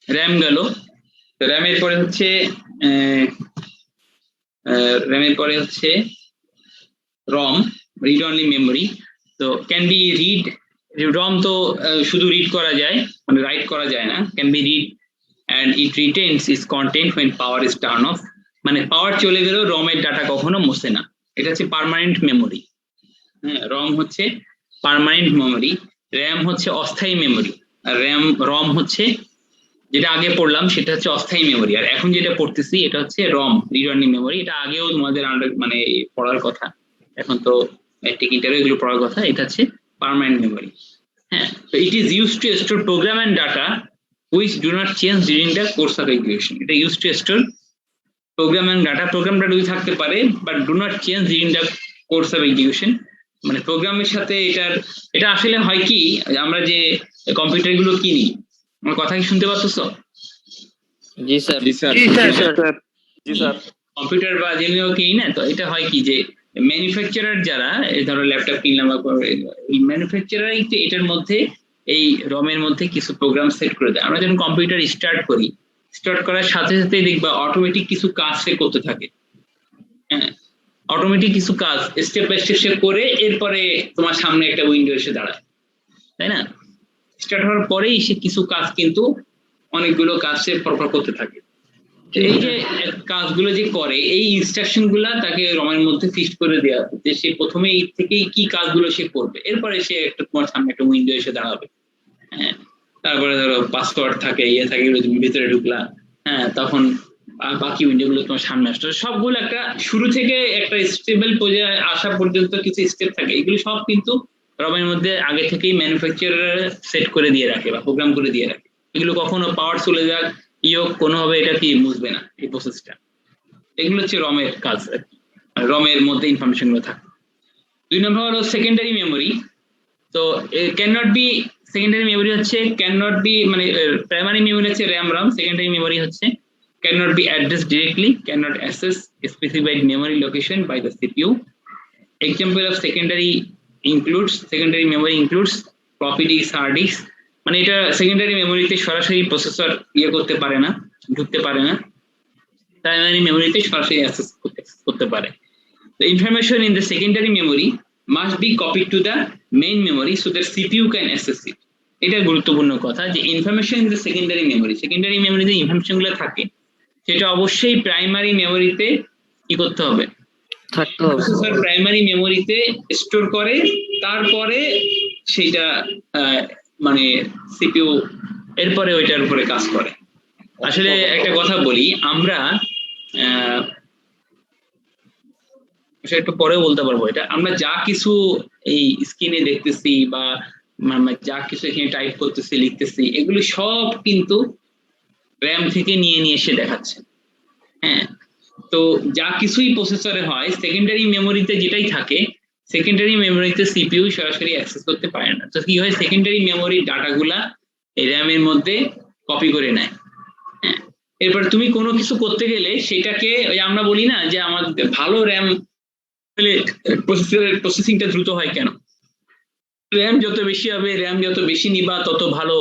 RAM গেল, র্যামের পরে হচ্ছে রম, রিড অনলি মেমোরি। তো ক্যান বি রিড, রম তো শুধু রিড করা যায়, মানে রাইট করা যায় না। Can be read and it retains its content when power is turned off, মানে পাওয়ার চলে গেলেও রমের ডাটা কখনো মুছে না। এটা হচ্ছে পার্মানেন্ট মেমোরি। হ্যাঁ, রম হচ্ছে পার্মানেন্ট মেমোরি, র্যাম হচ্ছে অস্থায়ী মেমোরি, আর রম হচ্ছে যেটা আগে পড়লাম সেটা হচ্ছে অস্থায়ী মেমোরি, আর এখন যেটা পড়তেছি এটা হচ্ছে রম, রিড অনলি মেমোরি। এটা আগেও তোমাদের মানে পড়ার কথা, এখন তো ম্যাট্রিক ইন্টারভিউ এগুলো পড়ার কথা। এটা হচ্ছে পার্মানেন্ট মেমোরি। হ্যাঁ, তো it is use to store program and data which do not change during the course of execution. এটা used to store program and data, প্রোগ্রামটা দুই থাকতে পারে but do not change during the course of execution, মানে প্রোগ্রামের সাথে এটা আসলে হয় কি, আমরা যে কম্পিউটার গুলো কিনি, আমার কথা কি শুনতে পাচ্ছো? জি স্যার। কম্পিউটার বা যেগুলো কিনি না, তো এটা হয় কি যে ম্যানুফ্যাকচারার যারা, ধরো ল্যাপটপ কিনলাম বা ম্যানুফ্যাকচারার এটার মধ্যে এই রমের মধ্যে কিছু প্রোগ্রাম সেট করে দেয়। আমরা যখন কম্পিউটার স্টার্ট করার সাথে সাথেই দেখবা অটোমেটিক কিছু কাজ সে করতে থাকে। হ্যাঁ, অটোমেটিক কিছু কাজ স্টেপ বাই স্টেপ সে করে এরপরে তোমার সামনে একটা উইন্ডো এসে দাঁড়ায়, তাই না? স্টার্ট হওয়ার পরেই সে কিছু কাজ, কিন্তু অনেকগুলো কাজ সে পরপর করতে থাকে। এই যে কাজগুলো যে করে, এই ইনস্ট্রাকশন গুলা তাকে রমের মধ্যে ফিক্সড করে দেওয়া, যে সে প্রথমে এই থেকেই কি কাজগুলো সে করবে, এরপরে সে একটা তোমার সামনে একটা উইন্ডো এসে দাঁড়াবে। হ্যাঁ, তারপরে ধরো পাসওয়ার্ড থাকে, থাকে, তুমি ভিতরে ঢুকলা, হ্যাঁ, তখন বাকি উইন্ডো গুলো তোমার সামনে আসতো। সবগুলো একটা শুরু থেকে একটা স্টেবল পর্যায়ে আসা পর্যন্ত কিছু স্টেপ থাকে, এগুলো সব কিন্তু রমের মধ্যে আগে থেকেই ম্যানুফ্যাকচারার সেট করে দিয়ে রাখে বা প্রোগ্রাম করে দিয়ে রাখে। এগুলো কখনো পাওয়ার চলে যাক কোনোভাবে এটা কি মুছবে না, এই প্রসেসটা। এগুলো হচ্ছে রমের কাজ, রমের মধ্যে ইনফরমেশন গুলো থাকে। 2 নম্বর হলো সেকেন্ডারি মেমোরি। তো can not be, secondary memory হচ্ছে ক্যান নট বি, মানে প্রাইমারি মেমোরি হচ্ছে র্যাম রম, সেকেন্ডারি মেমোরি হচ্ছে can not be address directly, can not access specified memory location by the CPU. Example of secondary memory includes floppy disk, hard disk. মানে এটা সেকেন্ডারি মেমোরিতে সরাসরি প্রসেসর করতে পারে না, ঢুকতে পারে না, প্রাইমারি মেমোরিতে সরাসরি অ্যাক্সেস করতে পারে। The information in the secondary memory must be copied to the main memory so that CPU can access it. এটা গুরুত্বপূর্ণ কথা, যে ইনফরমেশন ইন দ্য সেকেন্ডারি মেমোরিতে ইনফরমেশন গুলো থাকে সেটা অবশ্যই প্রাইমারি মেমোরিতে কি করতে হবে, থাকতে হবে। প্রসেসর প্রাইমারি মেমোরিতে স্টোর করে, তারপরে সেটা মানে সিপিইউ এরপরে ওইটার উপরে কাজ করে। আসলে একটা কথা বলি, আমরা একটু পরে বলতে পারবো এটা, আমরা যা কিছু এই স্ক্রিনে দেখতেছি বা যা কিছু এখানে টাইপ করতেছি, লিখতেছি, এগুলো সব কিন্তু র্যাম থেকে নিয়ে এসে দেখাচ্ছে। হ্যাঁ, তো যা কিছুই প্রসেসরে হয়, সেকেন্ডারি মেমোরিতে যেটাই থাকে, সেকেন্ডারি মেমোরিতে সিপিইউ সরাসরি অ্যাক্সেস করতে পারে না। তো কি হয়, সেকেন্ডারি মেমোরির ডাটাগুলা এই র্যামের মধ্যে কপি করে নেয়। হ্যাঁ, এরপর তুমি কোনো কিছু করতে গেলে সেটাকে, ওই আমরা বলি না যে আমাদের ভালো র্যাম প্রসেসরের প্রসেসিংটা দ্রুত হয় কেন? র্যাম যত বেশি হবে, র্যাম যত বেশি নিবা তত ভালো,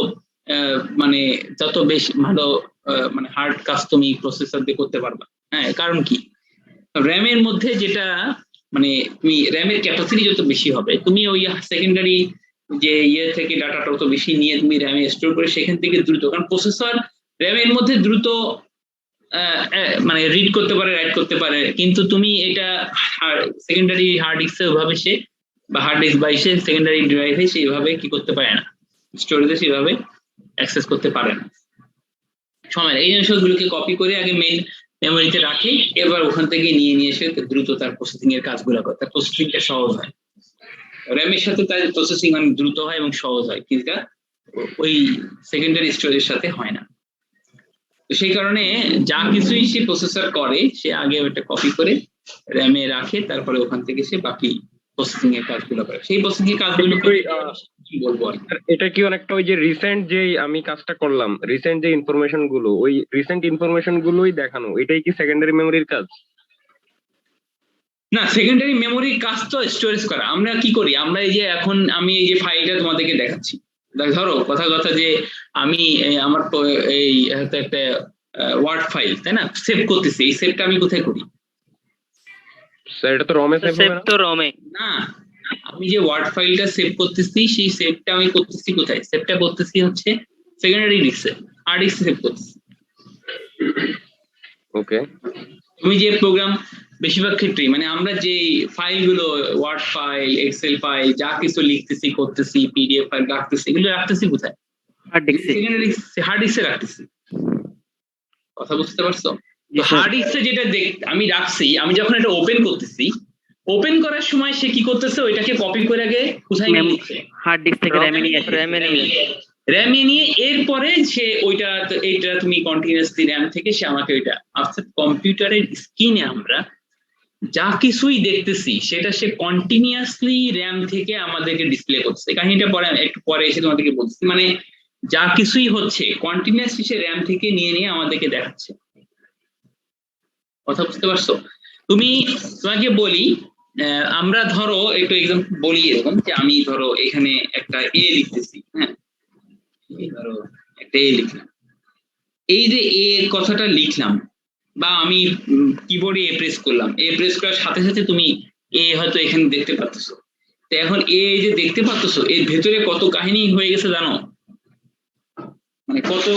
মানে যত বেশি ভালো মানে হার্ড কাজ তুমি প্রসেসর দিয়ে করতে পারবা। হ্যাঁ, কারণ কি, র্যামের মধ্যে যেটা মানে তুমি র্যামের ক্যাপাসিটি যত বেশি হবে, তুমি ওই সেকেন্ডারি যে থেকে ডাটা তত বেশি নিয়ে তুমি র্যামে স্টোর করে সেখান থেকে দ্রুত, কারণ প্রসেসর র্যামের মধ্যে দ্রুত মানে রিড করতে পারে, রাইট করতে পারে, কিন্তু তুমি এটা সেকেন্ডারি হার্ড ডিস্কে ওইভাবে সে, বা হার্ড ডিস্ক বা সে সেকেন্ডারি ডিভাইসে সেইভাবে কি করতে পারে না, স্টোরেজে সেইভাবে অ্যাক্সেস করতে পারে না। সময় এই জিনিসগুলোকে কপি করে আগে মেইন মেমোরিতে রাখে, এবার ওখান থেকে নিয়ে এসে দ্রুত তার প্রসেসিং এর কাজগুলো করে, তার প্রসেসিংটা সহজ হয়। র্যামের সাথে তার প্রসেসিং অনেক দ্রুত হয় এবং সহজ হয়, কিন্তু ওই সেকেন্ডারি স্টোরেজের সাথে হয় না। তো সেই কারণে যা কিছুই সে প্রসেসর করে, সে আগে ওটা কপি করে র্যামে রাখে, তারপরে ওখান থেকে সে বাকি প্রসেসিং এর কাজগুলো করে। সেই প্রসেসিং এর কাজগুলো কি বলবো, এটা কি অনেকটা ওই যে রিসেন্ট যে আমি কাজটা করলাম, রিসেন্ট যে ইনফরমেশন গুলো, ওই রিসেন্ট ইনফরমেশন গুলোই দেখানো, এটাই কি সেকেন্ডারি মেমোরির কাজ? না, সেকেন্ডারি মেমোরির কাজ তো স্টোরেজ করা। আমরা কি করি, আমরা এই যে এখন আমি এই যে ফাইলটা তোমাদেরকে দেখাচ্ছি, ধরো কথা যে আমি আমার এই একটা ওয়ার্ড ফাইল, তাই না? সেভ করতেছি, এই সেভটা আমি কোথায় করি? স্যার এটা তো রমে সেভ সেভ হবে না? তো রমে। না, আমি যে ওয়ার্ড ফাইলটা সেভ করতেছি সেই সেভটা আমি করতেছি কোথায়? সেভটা করতেছি হচ্ছে সেকেন্ডারি ডিস্কে, হার্ড ডিস্কে সেভ করতেছি। ওকে। তুমি যে প্রোগ্রাম বেশিরভাগ ক্ষেত্রেই মানে আমরা যে ফাইলগুলো ওয়ার্ড ফাইল, এক্সেল ফাইল যা কিছু লিখতেছি করতেছি, পিডিএফ ফাইল রাখতেছি, এগুলো রাখতেছি কোথায়? হার্ড ডিস্কে। সেকেন্ডারি হার্ড ডিস্কে রাখতেছি। কথা বুঝতে পারছো? জি তো স্যার। হার্ড ডিস্কে যেটা আমি রাখছি, আমি যখন এটা ওপেন করতেছি, ওপেন করার সময় সে কি করতেছে? ওইটাকে কপি করে আগে কোথায় নিয়ে নিচ্ছে? হার্ড ডিস্ক থেকে র্যামে নিয়ে আসে। র্যামে নিয়ে এরপরে সে ওইটা এইটা তুমি কন্টিনিউয়াসলি র্যাম থেকে সে আমাকে ওইটা অর্থাৎ কম্পিউটারের স্ক্রিনে আমরা যা কিছুই দেখতেছি সেটা সে কন্টিনিউয়াসলি র্যাম থেকে আমাদেরকে ডিসপ্লে করছে। কাহিনীটা পরে একটু পরে এসে তোমাদেরকে বলছি। মানে যা কিছুই হচ্ছে কন্টিনিউয়াসলি সে র্যাম থেকে নিয়ে নিয়ে আমাদেরকে দেখাচ্ছে। কথা বুঝতে পারছো? তুমি তোমাকে বলি, আমরা ধরো একটু এক্সাম্পল বলি এরকম যে আমি ধরো এখানে একটা এ লিখতেছি, হ্যাঁ, ধরো একটা এ লিখলাম। এই যে এ কথাটা লিখলাম বা আমি কিবোর্ডে এ প্রেস করলাম, এ প্রেস করার সাথে সাথে তুমি এ হয়তো এখানে দেখতে পাচ্ছো। তো এখন এ যে দেখতে পাচ্ছো এর ভেতরে কত কাহিনী হয়ে গেছে জানো? মানে কত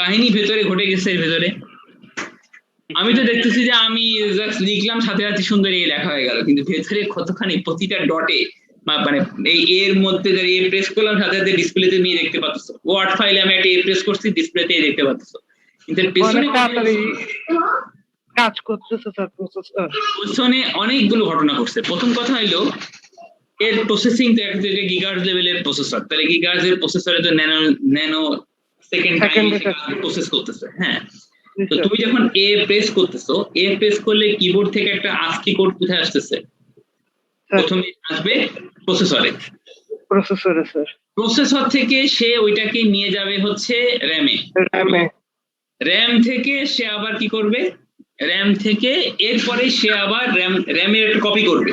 কাহিনী ভেতরে ঘটে গেছে এর ভেতরে। আমি তো দেখতেছি যে আমি জাস্ট লিখলাম সাথে সাথে সুন্দর এই লেখা হয়ে গেল, কিন্তু ভেতরে কতখানি প্রতিটা ডটে মানে এই এর মধ্যে এ প্রেস করলাম সাথে সাথে ডিসপ্লেতে নিয়ে দেখতে পাচ্ছ। ওয়ার্ড ফাইলে আমি একটা এ প্রেস করছি, ডিসপ্লেতে দেখতে পাচ্ছ। কিন্তু অনেক তাড়াতাড়ি কাজ করতেছে স্যার প্রসেসর। পিছনে অনেকগুলো ঘটনা ঘটছে। প্রথম কথা হইলো এর প্রসেসিং তো একটা গিগাহার্জ লেভেলের প্রসেসর, তাহলে গিগাহার্জের প্রসেসরে তো ন্যানো সেকেন্ড প্রসেস করতেছে। হ্যাঁ, তো তুমি যখন এ প্রেস করতেছো, এ প্রেস করলে কিবোর্ড থেকে একটা আস্কি কোড কোথায় আসতেছে? প্রথমে আসবে প্রসেসরে। স্যার প্রসেসর থেকে সে ওইটাকে নিয়ে যাবে হচ্ছে র্যামে। র্যাম থেকে সে আবার কি করবে? র্যাম থেকে এরপরে সে আবার র্যামের একটা কপি করবে,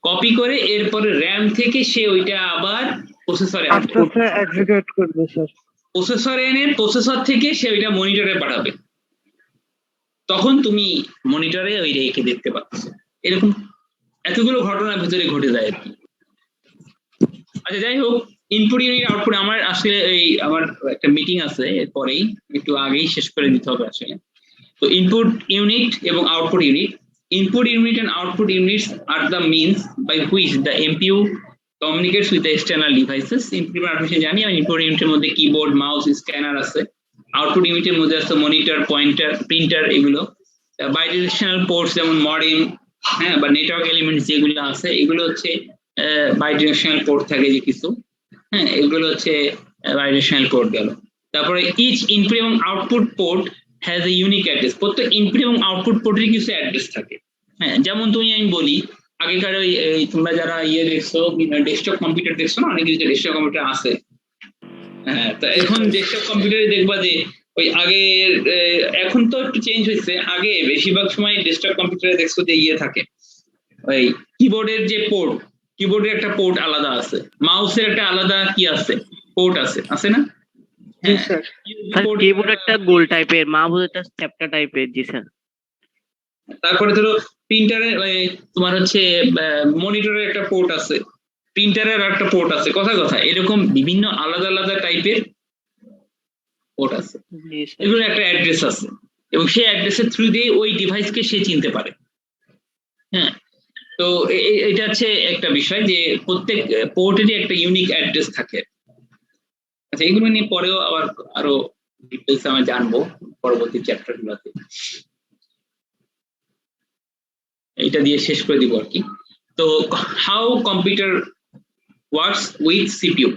কপি করে এরপরে র্যাম থেকে সে ওইটা আবার প্রসেসরে এক্সিকিউট করবে স্যার। প্রসেসরে এনে প্রসেসর থেকে সে ওইটা মনিটরে পাঠাবে, তখন তুমি মনিটরে ওই রেখে দেখতে পাচ্ছ। এরকম এতগুলো ঘটনা ভেতরে ঘটে যায় আর কি। আচ্ছা, যাই হোক, ইনপুট ইউনিট আউটপুট আমার আসলে এই আমার একটা মিটিং আছে, এরপরেই একটু আগেই শেষ করে দিতে হবে আসলে। তো ইনপুট ইউনিট এবং output unit, input unit and output units are the means by which the MPU communicates with the external devices. Input unit জানি আমি, input unit এর মধ্যে কিবোর্ড, মাউস, স্ক্যানার আছে। আউটপুট ইউনিটের মধ্যে আছে মনিটর, পয়েন্টার, প্রিন্টার, এগুলো। বাইডিরেকশনাল পোর্টস যেমন মডেম, হ্যাঁ, বা নেটওয়ার্ক এলিমেন্টস যেগুলো আছে এগুলো হচ্ছে বাইডিরেকশনাল পোর্ট থাকে যে কিছু, হ্যাঁ, এগুলো হচ্ছে বাইডিরেকশনাল পোর্ট গেল। তারপরে ইচ ইনপুট এবং output port has a unique address. প্রত্যেক ইনপুট এবং আউটপুট পোর্টের কিছু অ্যাড্রেস থাকে। হ্যাঁ, যেমন আমি বলি আগেকার ওই তোমরা যারা দেখছো ডেস্কটপ কম্পিউটার দেখছো না, অনেক কিছু ডেস্কটপ কম্পিউটার আছে। হ্যাঁ, তো এখন ডেস্কটপ কম্পিউটারে দেখবা যে ওই আগে, এখন তো একটু চেঞ্জ হয়েছে, আগে বেশিরভাগ সময় ডেস্কটপ কম্পিউটারে দেখছো যে থাকে ওই কিবোর্ডের যে পোর্ট, কিবোর্ডের একটা পোর্ট আলাদা আছে, মাউসের একটা আলাদা কি আছে পোর্ট আছে না? জি স্যার। কিবোর্ড একটা গোল টাইপের, মাউস একটা চ্যাপ্টার টাইপের। জি স্যার। তারপরে ধরো প্রিন্টারের তোমার হচ্ছে মনিটরের একটা পোর্ট আছে, প্রিন্টারের একটা পোর্ট আছে, কথা এরকম বিভিন্ন আলাদা আলাদা টাইপের পোর্ট আছে। এগুলোর একটা অ্যাড্রেস আছে এবং সেই অ্যাড্রেসের থ্রু দিয়ে ওই ডিভাইসকে সে চিনতে পারে। হ্যাঁ, তো এটা হচ্ছে একটা বিষয় যে প্রত্যেক পোর্টেরই একটা ইউনিক অ্যাড্রেস থাকে। আচ্ছা, এগুলো নিয়ে পরেও আবার আরো ডিটেইলস আমরা জানবো পরবর্তী চ্যাপ্টার গুলোতে। এটা দিয়ে শেষ করে দিব আর কি। তো how computer works with CPU,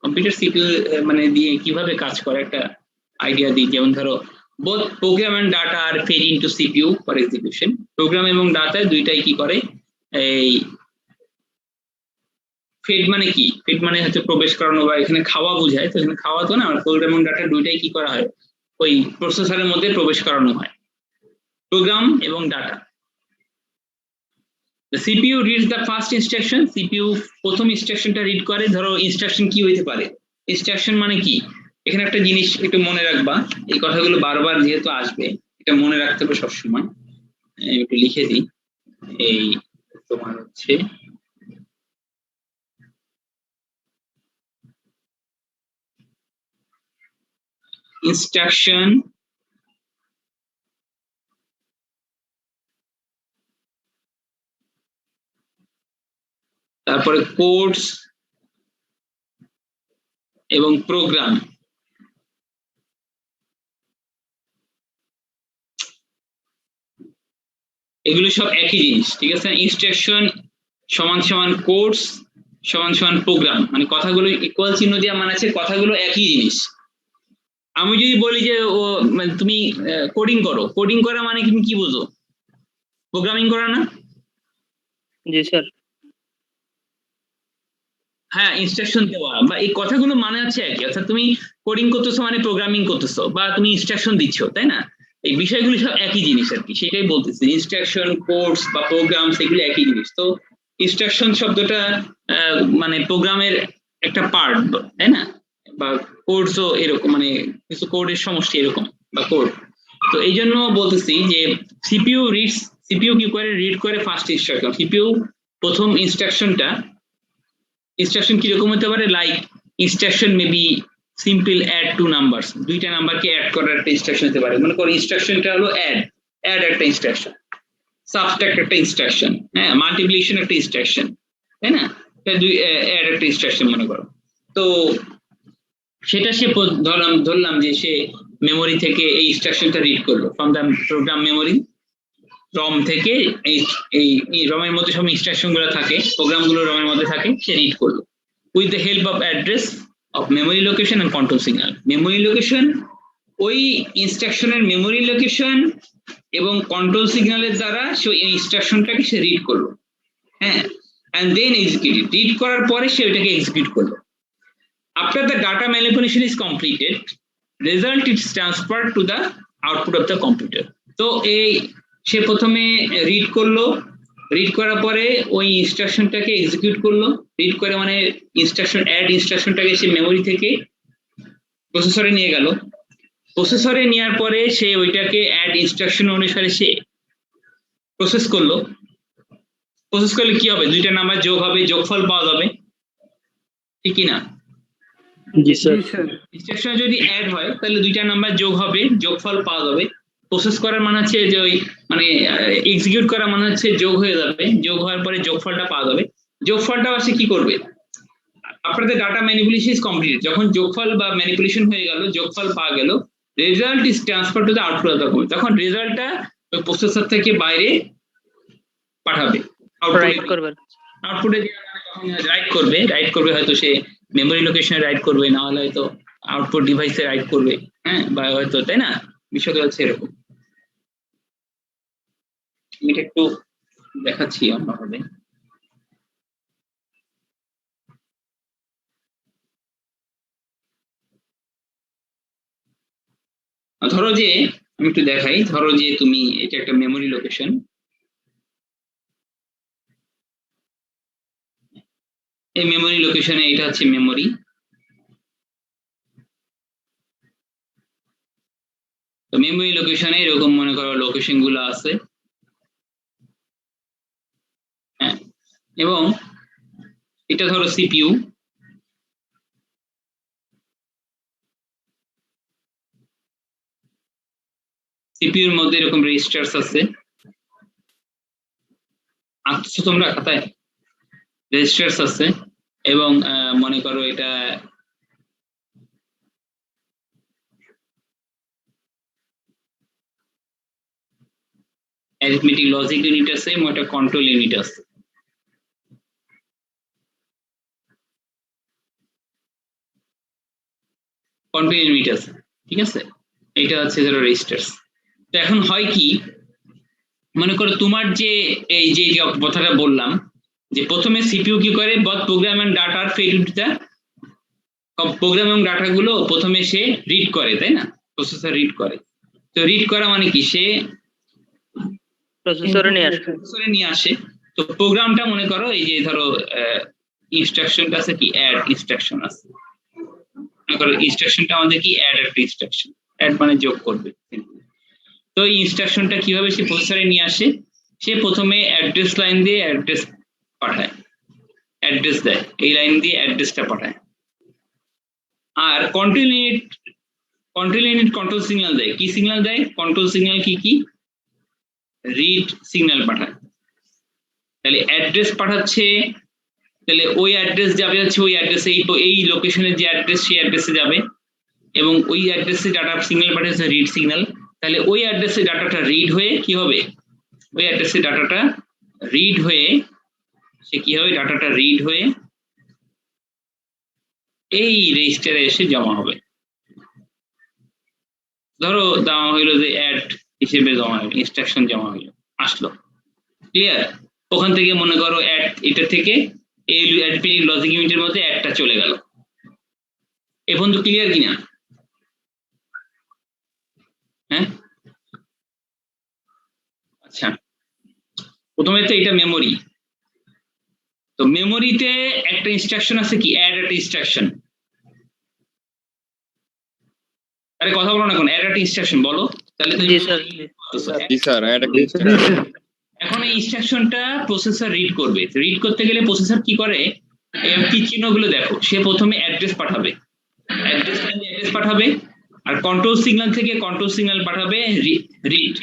computer CPU মানে দিয়ে কিভাবে কাজ করে একটা আইডিয়া দিই। যেমন ধরো both program and data are fed into CPU for execution. Program এবং ডাটা দুইটাই কি করে, এই ফেড মানে কি? ফেড মানে হচ্ছে প্রবেশ করানো বা এখানে খাওয়া বোঝায়। তো এখানে খাওয়া তো না, প্রোগ্রাম এবং ডাটা দুইটাই কি করা হয়, ওই প্রসেসরের মধ্যে প্রবেশ করানো হয়, প্রোগ্রাম এবং data. The CPU reads the first instruction. CPU প্রথম ইনস্ট্রাকশনটা রিড করে। ধরো ইনস্ট্রাকশন কি হইতে পারে? ইনস্ট্রাকশন মানে কি? এখানে একটা জিনিস একটু মনে রাখবা, এই কথাগুলো বারবার যেহেতু আসবে এটা মনে রাখতে হবে সবসময়। একটু লিখে দিই, এই তোমার হচ্ছে ইনস্ট্রাকশন, তারপরে কোডস এবং প্রোগ্রাম। এগুলো সব একই জিনিস, ঠিক আছে? ইনস্ট্রাকশন সমান সমান কোডস সমান সমান প্রোগ্রাম, মানে কথাগুলো ইকুয়াল চিহ্ন দিয়ে মানে আছে কথাগুলো একই জিনিস। আমি যদি বলি যে ও মানে তুমি কোডিং করো, কোডিং করা মানে তুমি কি বুঝো? প্রোগ্রামিং করা না? জি স্যার। হ্যাঁ, ইনস্ট্রাকশন দেওয়া বা এই কথাগুলো মানে আছে একই, অর্থাৎ তুমি কোডিং করতেছো মানে প্রোগ্রামিং করতেছো বা তুমি ইনস্ট্রাকশন দিচ্ছ, তাই না? এই বিষয়গুলো সব একই জিনিস আর কি, সেটাই বলতেছি। ইনস্ট্রাকশন, কোডস বা প্রোগ্রাম সেগুলো একই জিনিস। তো ইনস্ট্রাকশন শব্দটা মানে প্রোগ্রামের একটা পার্ট, তাই না? বা কোডসও এরকম, মানে কিছু কোডের সমষ্টি এরকম বা কোড। তো এই জন্য বলতেছি যে সিপিইউ কি করে রিড করে ফার্স্ট ইনস্ট্রাকশন। সিপিইউ প্রথম ইনস্ট্রাকশন কিরকম হতে পারে? Like instruction maybe simple add two numbers, দুইটা নাম্বারকে অ্যাড করার একটা ইনস্ট্রাকশন হতে পারে। মনে করো ইনস্ট্রাকশনটা হলো অ্যাড একটা ইনস্ট্রাকশন, সাবট্রাক্ট একটা ইনস্ট্রাকশন, হ্যাঁ, মাল্টিপ্লিকেশন একটা ইনস্ট্রাকশন, তাই না? দুই অ্যাড একটা ইনস্ট্রাকশন মনে করো। তো সেটা সে ধরলাম যে সে মেমোরি থেকে এই ইনস্ট্রাকশনটা রিড করলো ফ্রম দ্য প্রোগ্রাম মেমোরি। রম থেকে এই রমের মধ্যে সব ইনস্ট্রাকশন গুলো থাকে, প্রোগ্রাম গুলো রমের মধ্যে থাকে, সে রিড করলো with the help of address of memory location and control signal. Memory location, ওই ইনস্ট্রাকশনের মেমোরি লোকেশন এবং কন্ট্রোল সিগন্যালের দ্বারা সে এই ইনস্ট্রাকশনটাকে সে রিড করলো, হ্যাঁ, and then execute it. Read করার পরে সে ওইটাকে এক্সিকিউট করলো। After the data manipulation is completed, result is transferred to the output of the computer. তো এই সে প্রথমে রিড করলো, রিড করার পরে ওই ইনস্ট্রাকশনটাকে এক্সিকিউট করলো। রিড করে মানে ইনস্ট্রাকশন অ্যাড ইনস্ট্রাকশনটাকে সে মেমোরি থেকে প্রসেসরে নিয়ে গেল। প্রসেসরে নেওয়ার পরে সে ওইটাকে অ্যাড ইনস্ট্রাকশন অনুসারে সে প্রসেস করলো। প্রসেস করলে কি হবে? দুইটা নাম্বার যোগ হবে, যোগফল পাওয়া যাবে, ঠিক কি না? জি স্যার। ইনস্ট্রাকশন যদি অ্যাড হয় তাহলে দুইটা নাম্বার যোগ হবে, যোগফল পাওয়া যাবে। প্রসেস করার মানে হচ্ছে যে ওই মানে এক্সিকিউট করা মানে হচ্ছে যোগ হয়ে যাবে, যোগ হওয়ার পরে যোগফলটা পাওয়া যাবে। যোগফলটা আসে কি করবে? আপনাদের ডাটা ম্যানিপুলেশন ইজ কমপ্লিটেড, যখন যোগফল বা ম্যানিপুলেশন হয়ে গেল, যোগফল পাওয়া গেল, result is transfer to the output of the computer. তখন রেজাল্টটা ওই প্রসেসর থেকে বাইরে পাঠাবে, রাইট করবেন। আউটপুটে রাইট করবে হয়তো সে মেমোরি লোকেশনে রাইট করবে, না হলে হয়তো আউটপুট ডিভাইসে রাইট করবে, হ্যাঁ, বা হয়তো, তাই না? বিষয়টা হচ্ছে এরকম। আমি এটা একটু দেখাচ্ছি অন্যভাবে। ধরো যে আমি একটু দেখাই, ধরো যে তুমি এটা একটা মেমোরি লোকেশন, এই মেমোরি লোকেশনে এটা হচ্ছে মেমোরি। তো মেমোরি লোকেশনে এরকম মনে করো লোকেশন গুলো আছে, হ্যাঁ, এবং এটা ধরো সিপিইউ। সিপিইউর মধ্যে এরকম রেজিস্টার্স আছে, আঁকছো তোমরা খাতায়? রেজিস্টার্স আছে এবং মনে করো এটা অ্যারিথমেটিক লজিক ইউনিট আছে এবং একটা কন্ট্রোল ইউনিট আছে। কন্ট্রোল ইউনিট আছে, ঠিক আছে? এটা হচ্ছে ধরো রেজিস্টার্স। তো এখন হয় কি, মনে করো তোমার যে এই যে কথাটা বললাম যে প্রথমে সিপিইউ কি করে, both program and data are fed into the program এবং ডাটা গুলো প্রথমে সে রিড করে, তাই না? প্রসেসর রিড করে। তো রিড করা মানে কি, সে প্রসেসরে নিয়ে আসে। তো প্রোগ্রামটা মনে করো এই যে ধরো ইনস্ট্রাকশনটা আছে কি, অ্যাড ইনস্ট্রাকশন আছে, ইনস্ট্রাকশনটা আমাদের কি অ্যাড একটা ইনস্ট্রাকশন, অ্যাড মানে যোগ করবে। তো এই ইনস্ট্রাকশনটা কিভাবে সে প্রসেসরে নিয়ে আসে, সে প্রথমে অ্যাড্রেস লাইন দিয়ে অ্যাড্রেস পাঠায়, অ্যাড্রেস দেয়, এই লাইন দিয়ে অ্যাড্রেসটা পাঠায়। আর কন্ট্রোল ইউনিট কন্ট্রোল সিগন্যাল দেয়। কি সিগন্যাল দেয়? কন্ট্রোল সিগন্যাল কি? রিড সিগন্যাল পাঠায়। তাহলে অ্যাড্রেস পাঠাচ্ছে, তাহলে ওই অ্যাড্রেস যাবে হচ্ছে ওই অ্যাড্রেসে, এই লোকেশনের যে অ্যাড্রেস সেই অ্যাড্রেসে যাবে, এবং ওই অ্যাড্রেসে ডাটা সিগন্যাল পাঠাচ্ছে রিড সিগন্যাল। তাহলে ওই অ্যাড্রেসে ডাটাটা রিড হয়ে কি হবে? ওই অ্যাড্রেসে ডাটাটা রিড হয়ে সে কি হবে? ডাটাটা রিড হয়ে এই রেজিস্টারে এসে জমা হবে। ধরো দেওয়া হইলো যে অ্যাড হিসেবে জমা হবে, ইনস্ট্রাকশন জমা হইলো, আসলো, ক্লিয়ার? ওখান থেকে মনে করো অ্যাড, এটা থেকে এই অ্যারিথমেটিক লজিক ইউনিটের মধ্যে একটা চলে গেল। এ পর্যন্ত ক্লিয়ার কিনা? হ্যাঁ, আচ্ছা, প্রথমে তো এটা মেমোরি। তো মেমোরিতে একটা ইনস্ট্রাকশন আছে কি? অ্যাড একটা ইনস্ট্রাকশন। আরে কথা বলো না, কোন অ্যাড একটা ইনস্ট্রাকশন বলো তাহলে। জি স্যার। জি স্যার, এটা এখন এই ইনস্ট্রাকশনটা প্রসেসর রিড করবে। রিড করতে গেলে প্রসেসর কি করে? কি চিহ্নগুলো দেখো, সে প্রথমে অ্যাড্রেস পাঠাবে, অ্যাড্রেস পাঠাবে, আর কন্ট্রোল সিগন্যাল থেকে কন্ট্রোল সিগন্যাল পাঠাবে রিড।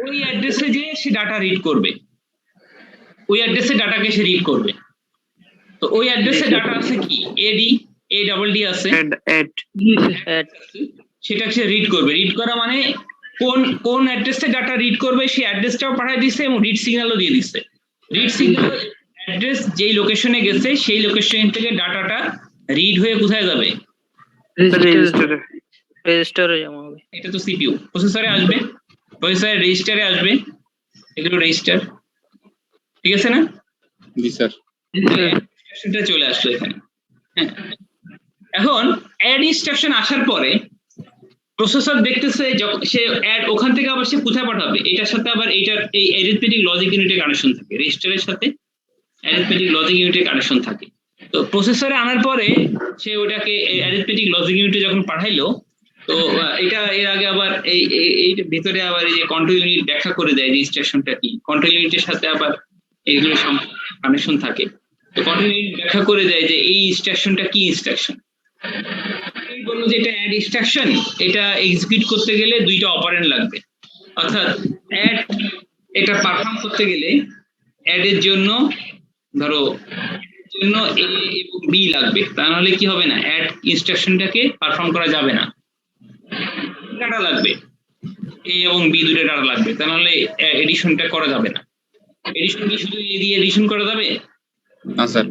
ওই অ্যাড্রেসে যে সে ডাটা রিড করবে, ওই অ্যাড্রেসে ডাটাকে সে রিড করবে। তো ওই অ্যাড্রেসে ডাটা আছে কি? ADD আছে, সেটা সে রিড করবে। রিড করা মানে কোন অ্যাড্রেসে ডাটা রিড করবে সেই অ্যাড্রেসটাও পাঠিয়ে দিচ্ছে এবং রিড সিগন্যালও দিয়ে দিচ্ছে। রিড সিগন্যাল অ্যাড্রেস যেই লোকেশনে গেছে সেই লোকেশন থেকে ডাটাটা রিড হয়ে কোথায় যাবে? রেজিস্টারে জমা হবে। এটা তো সিপিইউ, প্রসেসরে আসবে, প্রসেসরে রেজিস্টারে আসবে, এগুলো রেজিস্টার, ঠিক আছে না? জি স্যার। ইনস্ট্রাকশনটা চলে আসলো এখানে। হ্যাঁ, এখন অ্যাড ইনস্ট্রাকশন আসার পরে প্রসেসর দেখতেছে সে অ্যাড ওখান থেকে আবার সে কোথায় পাঠাবে, এটার সাথে আবার এইটার এই অ্যারিথমেটিক লজিক ইউনিটের কানেকশন থাকে, রেজিস্টারের সাথে অ্যারিথমেটিক লজিক ইউনিটের কানেকশন থাকে। তো প্রসেসরে আনার পরে সে ওটাকে অ্যারিথমেটিক লজিক ইউনিটে যখন পাঠাইলো, তো এটা এর আগে আবার এই ভিতরে আবার এই যে কন্ট্রোল ইউনিট ব্যাখ্যা করে দেয় যে ইনস্ট্রাকশনটা কি, কন্ট্রোল ইউনিটের সাথে আবার এইগুলো কানেকশন থাকে। তো কন্ট্রোল ইউনিট ব্যাখ্যা করে দেয় যে এই ইনস্ট্রাকশনটা কি ইনস্ট্রাকশন। বললো যে এটা অ্যাড ইনস্ট্রাকশন, এটা এক্সিকিউট করতে গেলে দুইটা অপারেন্ড লাগবে, অর্থাৎ অ্যাড এটা পারফর্ম করতে গেলে অ্যাড এর জন্য ধরো জন্য এ এবং বি লাগবে, তা নাহলে কি হবে না, অ্যাড ইনস্ট্রাকশনটাকে পারফর্ম করা যাবে না। ডাটা লাগবে, এ এবং বি দুটো ডাটা লাগবে, তা নাহলে এডিশনটা করা যাবে না। এডিশন কি শুধু এ দিয়ে এডিশন করা যাবে? না স্যার।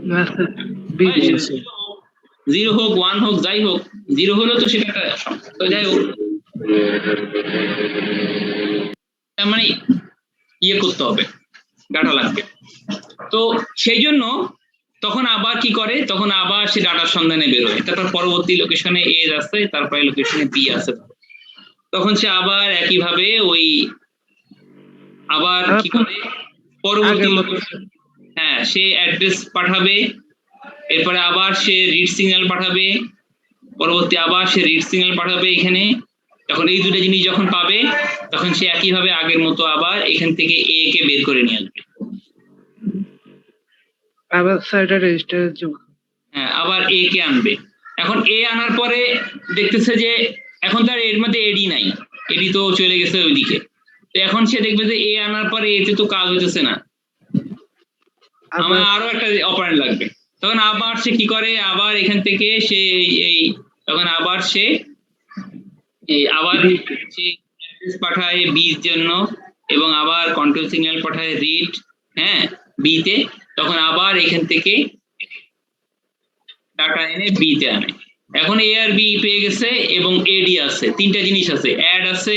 0 হোক 1 হোক যাই হোক, 0 হলেও তো সেটা একটা সমস্যা। তো যাই হোক, তার মানে ইয়ে করতে হবে, ডাটা লাগবে। তো সেই জন্য তখন আবার কি করে, তখন আবার সে ডাটার সন্ধানে বেরোয়, তারপর পরবর্তী লোকেশনে এ আসছে, তারপরে লোকেশনে বি আসে, তখন সে আবার একইভাবে ওই আবার কি করে পরবর্তী হ্যাঁ সে অ্যাড্রেস পাঠাবে, এরপরে আবার সে রিড সিগন্যাল পাঠাবে, পরবর্তী আবার সে রিড সিগন্যাল পাঠাবে এখানে। তখন এই দুটো জিনিস যখন পাবে তখন সে একইভাবে আগের মতো আবার এখান থেকে এ কে বের করে নিয়ে আসবে, আবার সাইডে রেজিস্টারে জমা। হ্যাঁ, আবার এ কে আনবে। এখন এ আনার পরে দেখতেছে যে এখন তার এর মধ্যে এডি নাই, এডি তো চলে গেছে ওইদিকে। তো এখন সে দেখবে যে এ আনার পরে এতে তো কাজ হইতেছে না, আমার আরো একটা অপারেন্ট লাগবে। তখন আবার সে কি করে, আবার এখান থেকে সে এই তখন আবার সে আবার সে পাঠায় বির জন্য এবং আবার কন্ট্রোল সিগন্যাল পাঠায় রিড, হ্যাঁ, বিতে। তখন আবার এখান থেকে ডাটা এনে বিতে আনে। এখন এ আর বি পেয়ে গেছে এবং এডি আছে, তিনটা জিনিস আছে, অ্যাড আছে,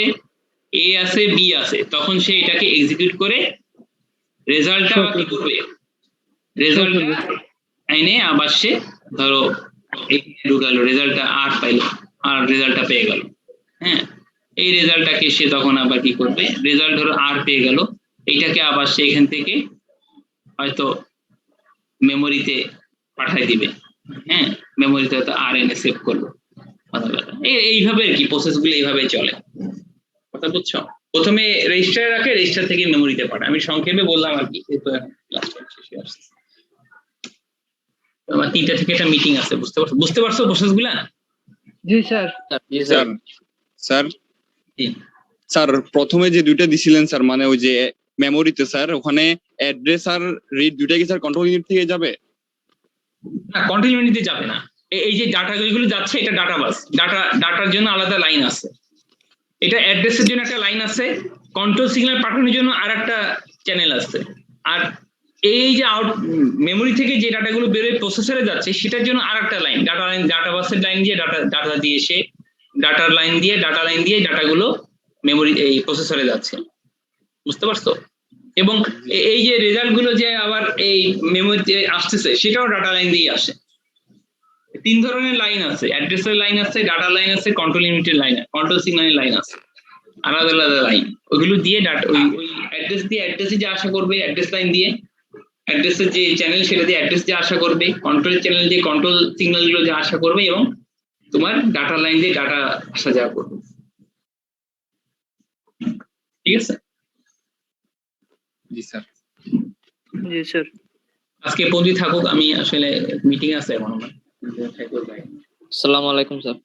এ আছে, বি আছে। তখন সে এটাকে এক্সিকিউট করে রেজাল্টটা কি করবে, রেজাল্টটা এনে আবার সে ধরো ঢুকালো, রেজাল্টটা আর পাইলো, আর রেজাল্টটা পেয়ে গেল। হ্যাঁ, এই রেজাল্টটাকে সে তখন আবার কি করবে, রেজাল্ট ধরো আর পেয়ে গেল, এইটাকে আবার সে এখান থেকে হয়তো মেমোরিতে পাঠায় দিবে। হ্যাঁ, মেমোরিতে হয়তো আরএনএ সেভ করলো। এইভাবে আর কি প্রসেস গুলো এইভাবে চলে, কথা বুঝছো? প্রথমে রেজিস্টারে রাখে, রেজিস্টার থেকে মেমোরিতে পাঠায়। আমি সংক্ষেপে বললাম আর কি, আমার 3টা থেকে একটা মিটিং আছে, বুঝতে পারছো প্রসেস গুলা? জি স্যার। জি স্যার। স্যার স্যার প্রথমে যে দুইটা দিছিলেন স্যার, মানে ওই যে মেমোরিতে স্যার, ওখানে অ্যাড্রেস আর রিড দুইটা কি স্যার কন্ট্রোল ইউনিট থেকে যাবে? না, কন্ট্রোল ইউনিটে যাবে না। এই যে ডাটা গুলো যাচ্ছে, এটা ডাটা বাস, ডাটার জন্য আলাদা লাইন আছে, এটা অ্যাড্রেসের জন্য একটা লাইন আছে, কন্ট্রোল সিগন্যাল পাঠানোর জন্য আর একটা চ্যানেল আছে। আর এই যে মেমোরি থেকে যে ডাটাগুলো বেরোয় প্রসেসরে যাচ্ছে, সেটার জন্য আর একটা লাইন, ডাটা বাসের লাইন দিয়ে ডাটা দিয়ে এসে ডাটা লাইন দিয়ে ডাটাগুলো মেমোরি এই প্রসেসরে যাচ্ছে, বুঝতে পারছো? এবং এই যে রেজাল্ট গুলো যে আবার এই মেমোরিতে আসতেছে, সেটাও ডাটা লাইন দিয়ে আসে। 3 ধরনের লাইন আছে, অ্যাড্রেসের লাইন আছে, ডাটা লাইন আছে, কন্ট্রোল ইউনিটের লাইন আছে, কন্ট্রোল সিগন্যালের লাইন আছে, আলাদা আলাদা লাইন। ওইগুলো দিয়ে ওই অ্যাড্রেসে যে আশা করবে, অ্যাড্রেস লাইন দিয়ে অ্যাড্রেসের যে চ্যানেল, সেটা দিয়ে অ্যাড্রেস যে আশা করবে, কন্ট্রোল চ্যানেল দিয়ে কন্ট্রোল সিগন্যাল গুলো যে আশা করবে, এবং তোমার ডাটা লাইন দিয়ে ডাটা আসা যাওয়া করবে। ঠিক আছে? জি স্যার। জি স্যার। আজকে পর্যন্ত থাকুক, আমি আসলে মিটিং আছে এখন আমার। আসসালামু আলাইকুম স্যার।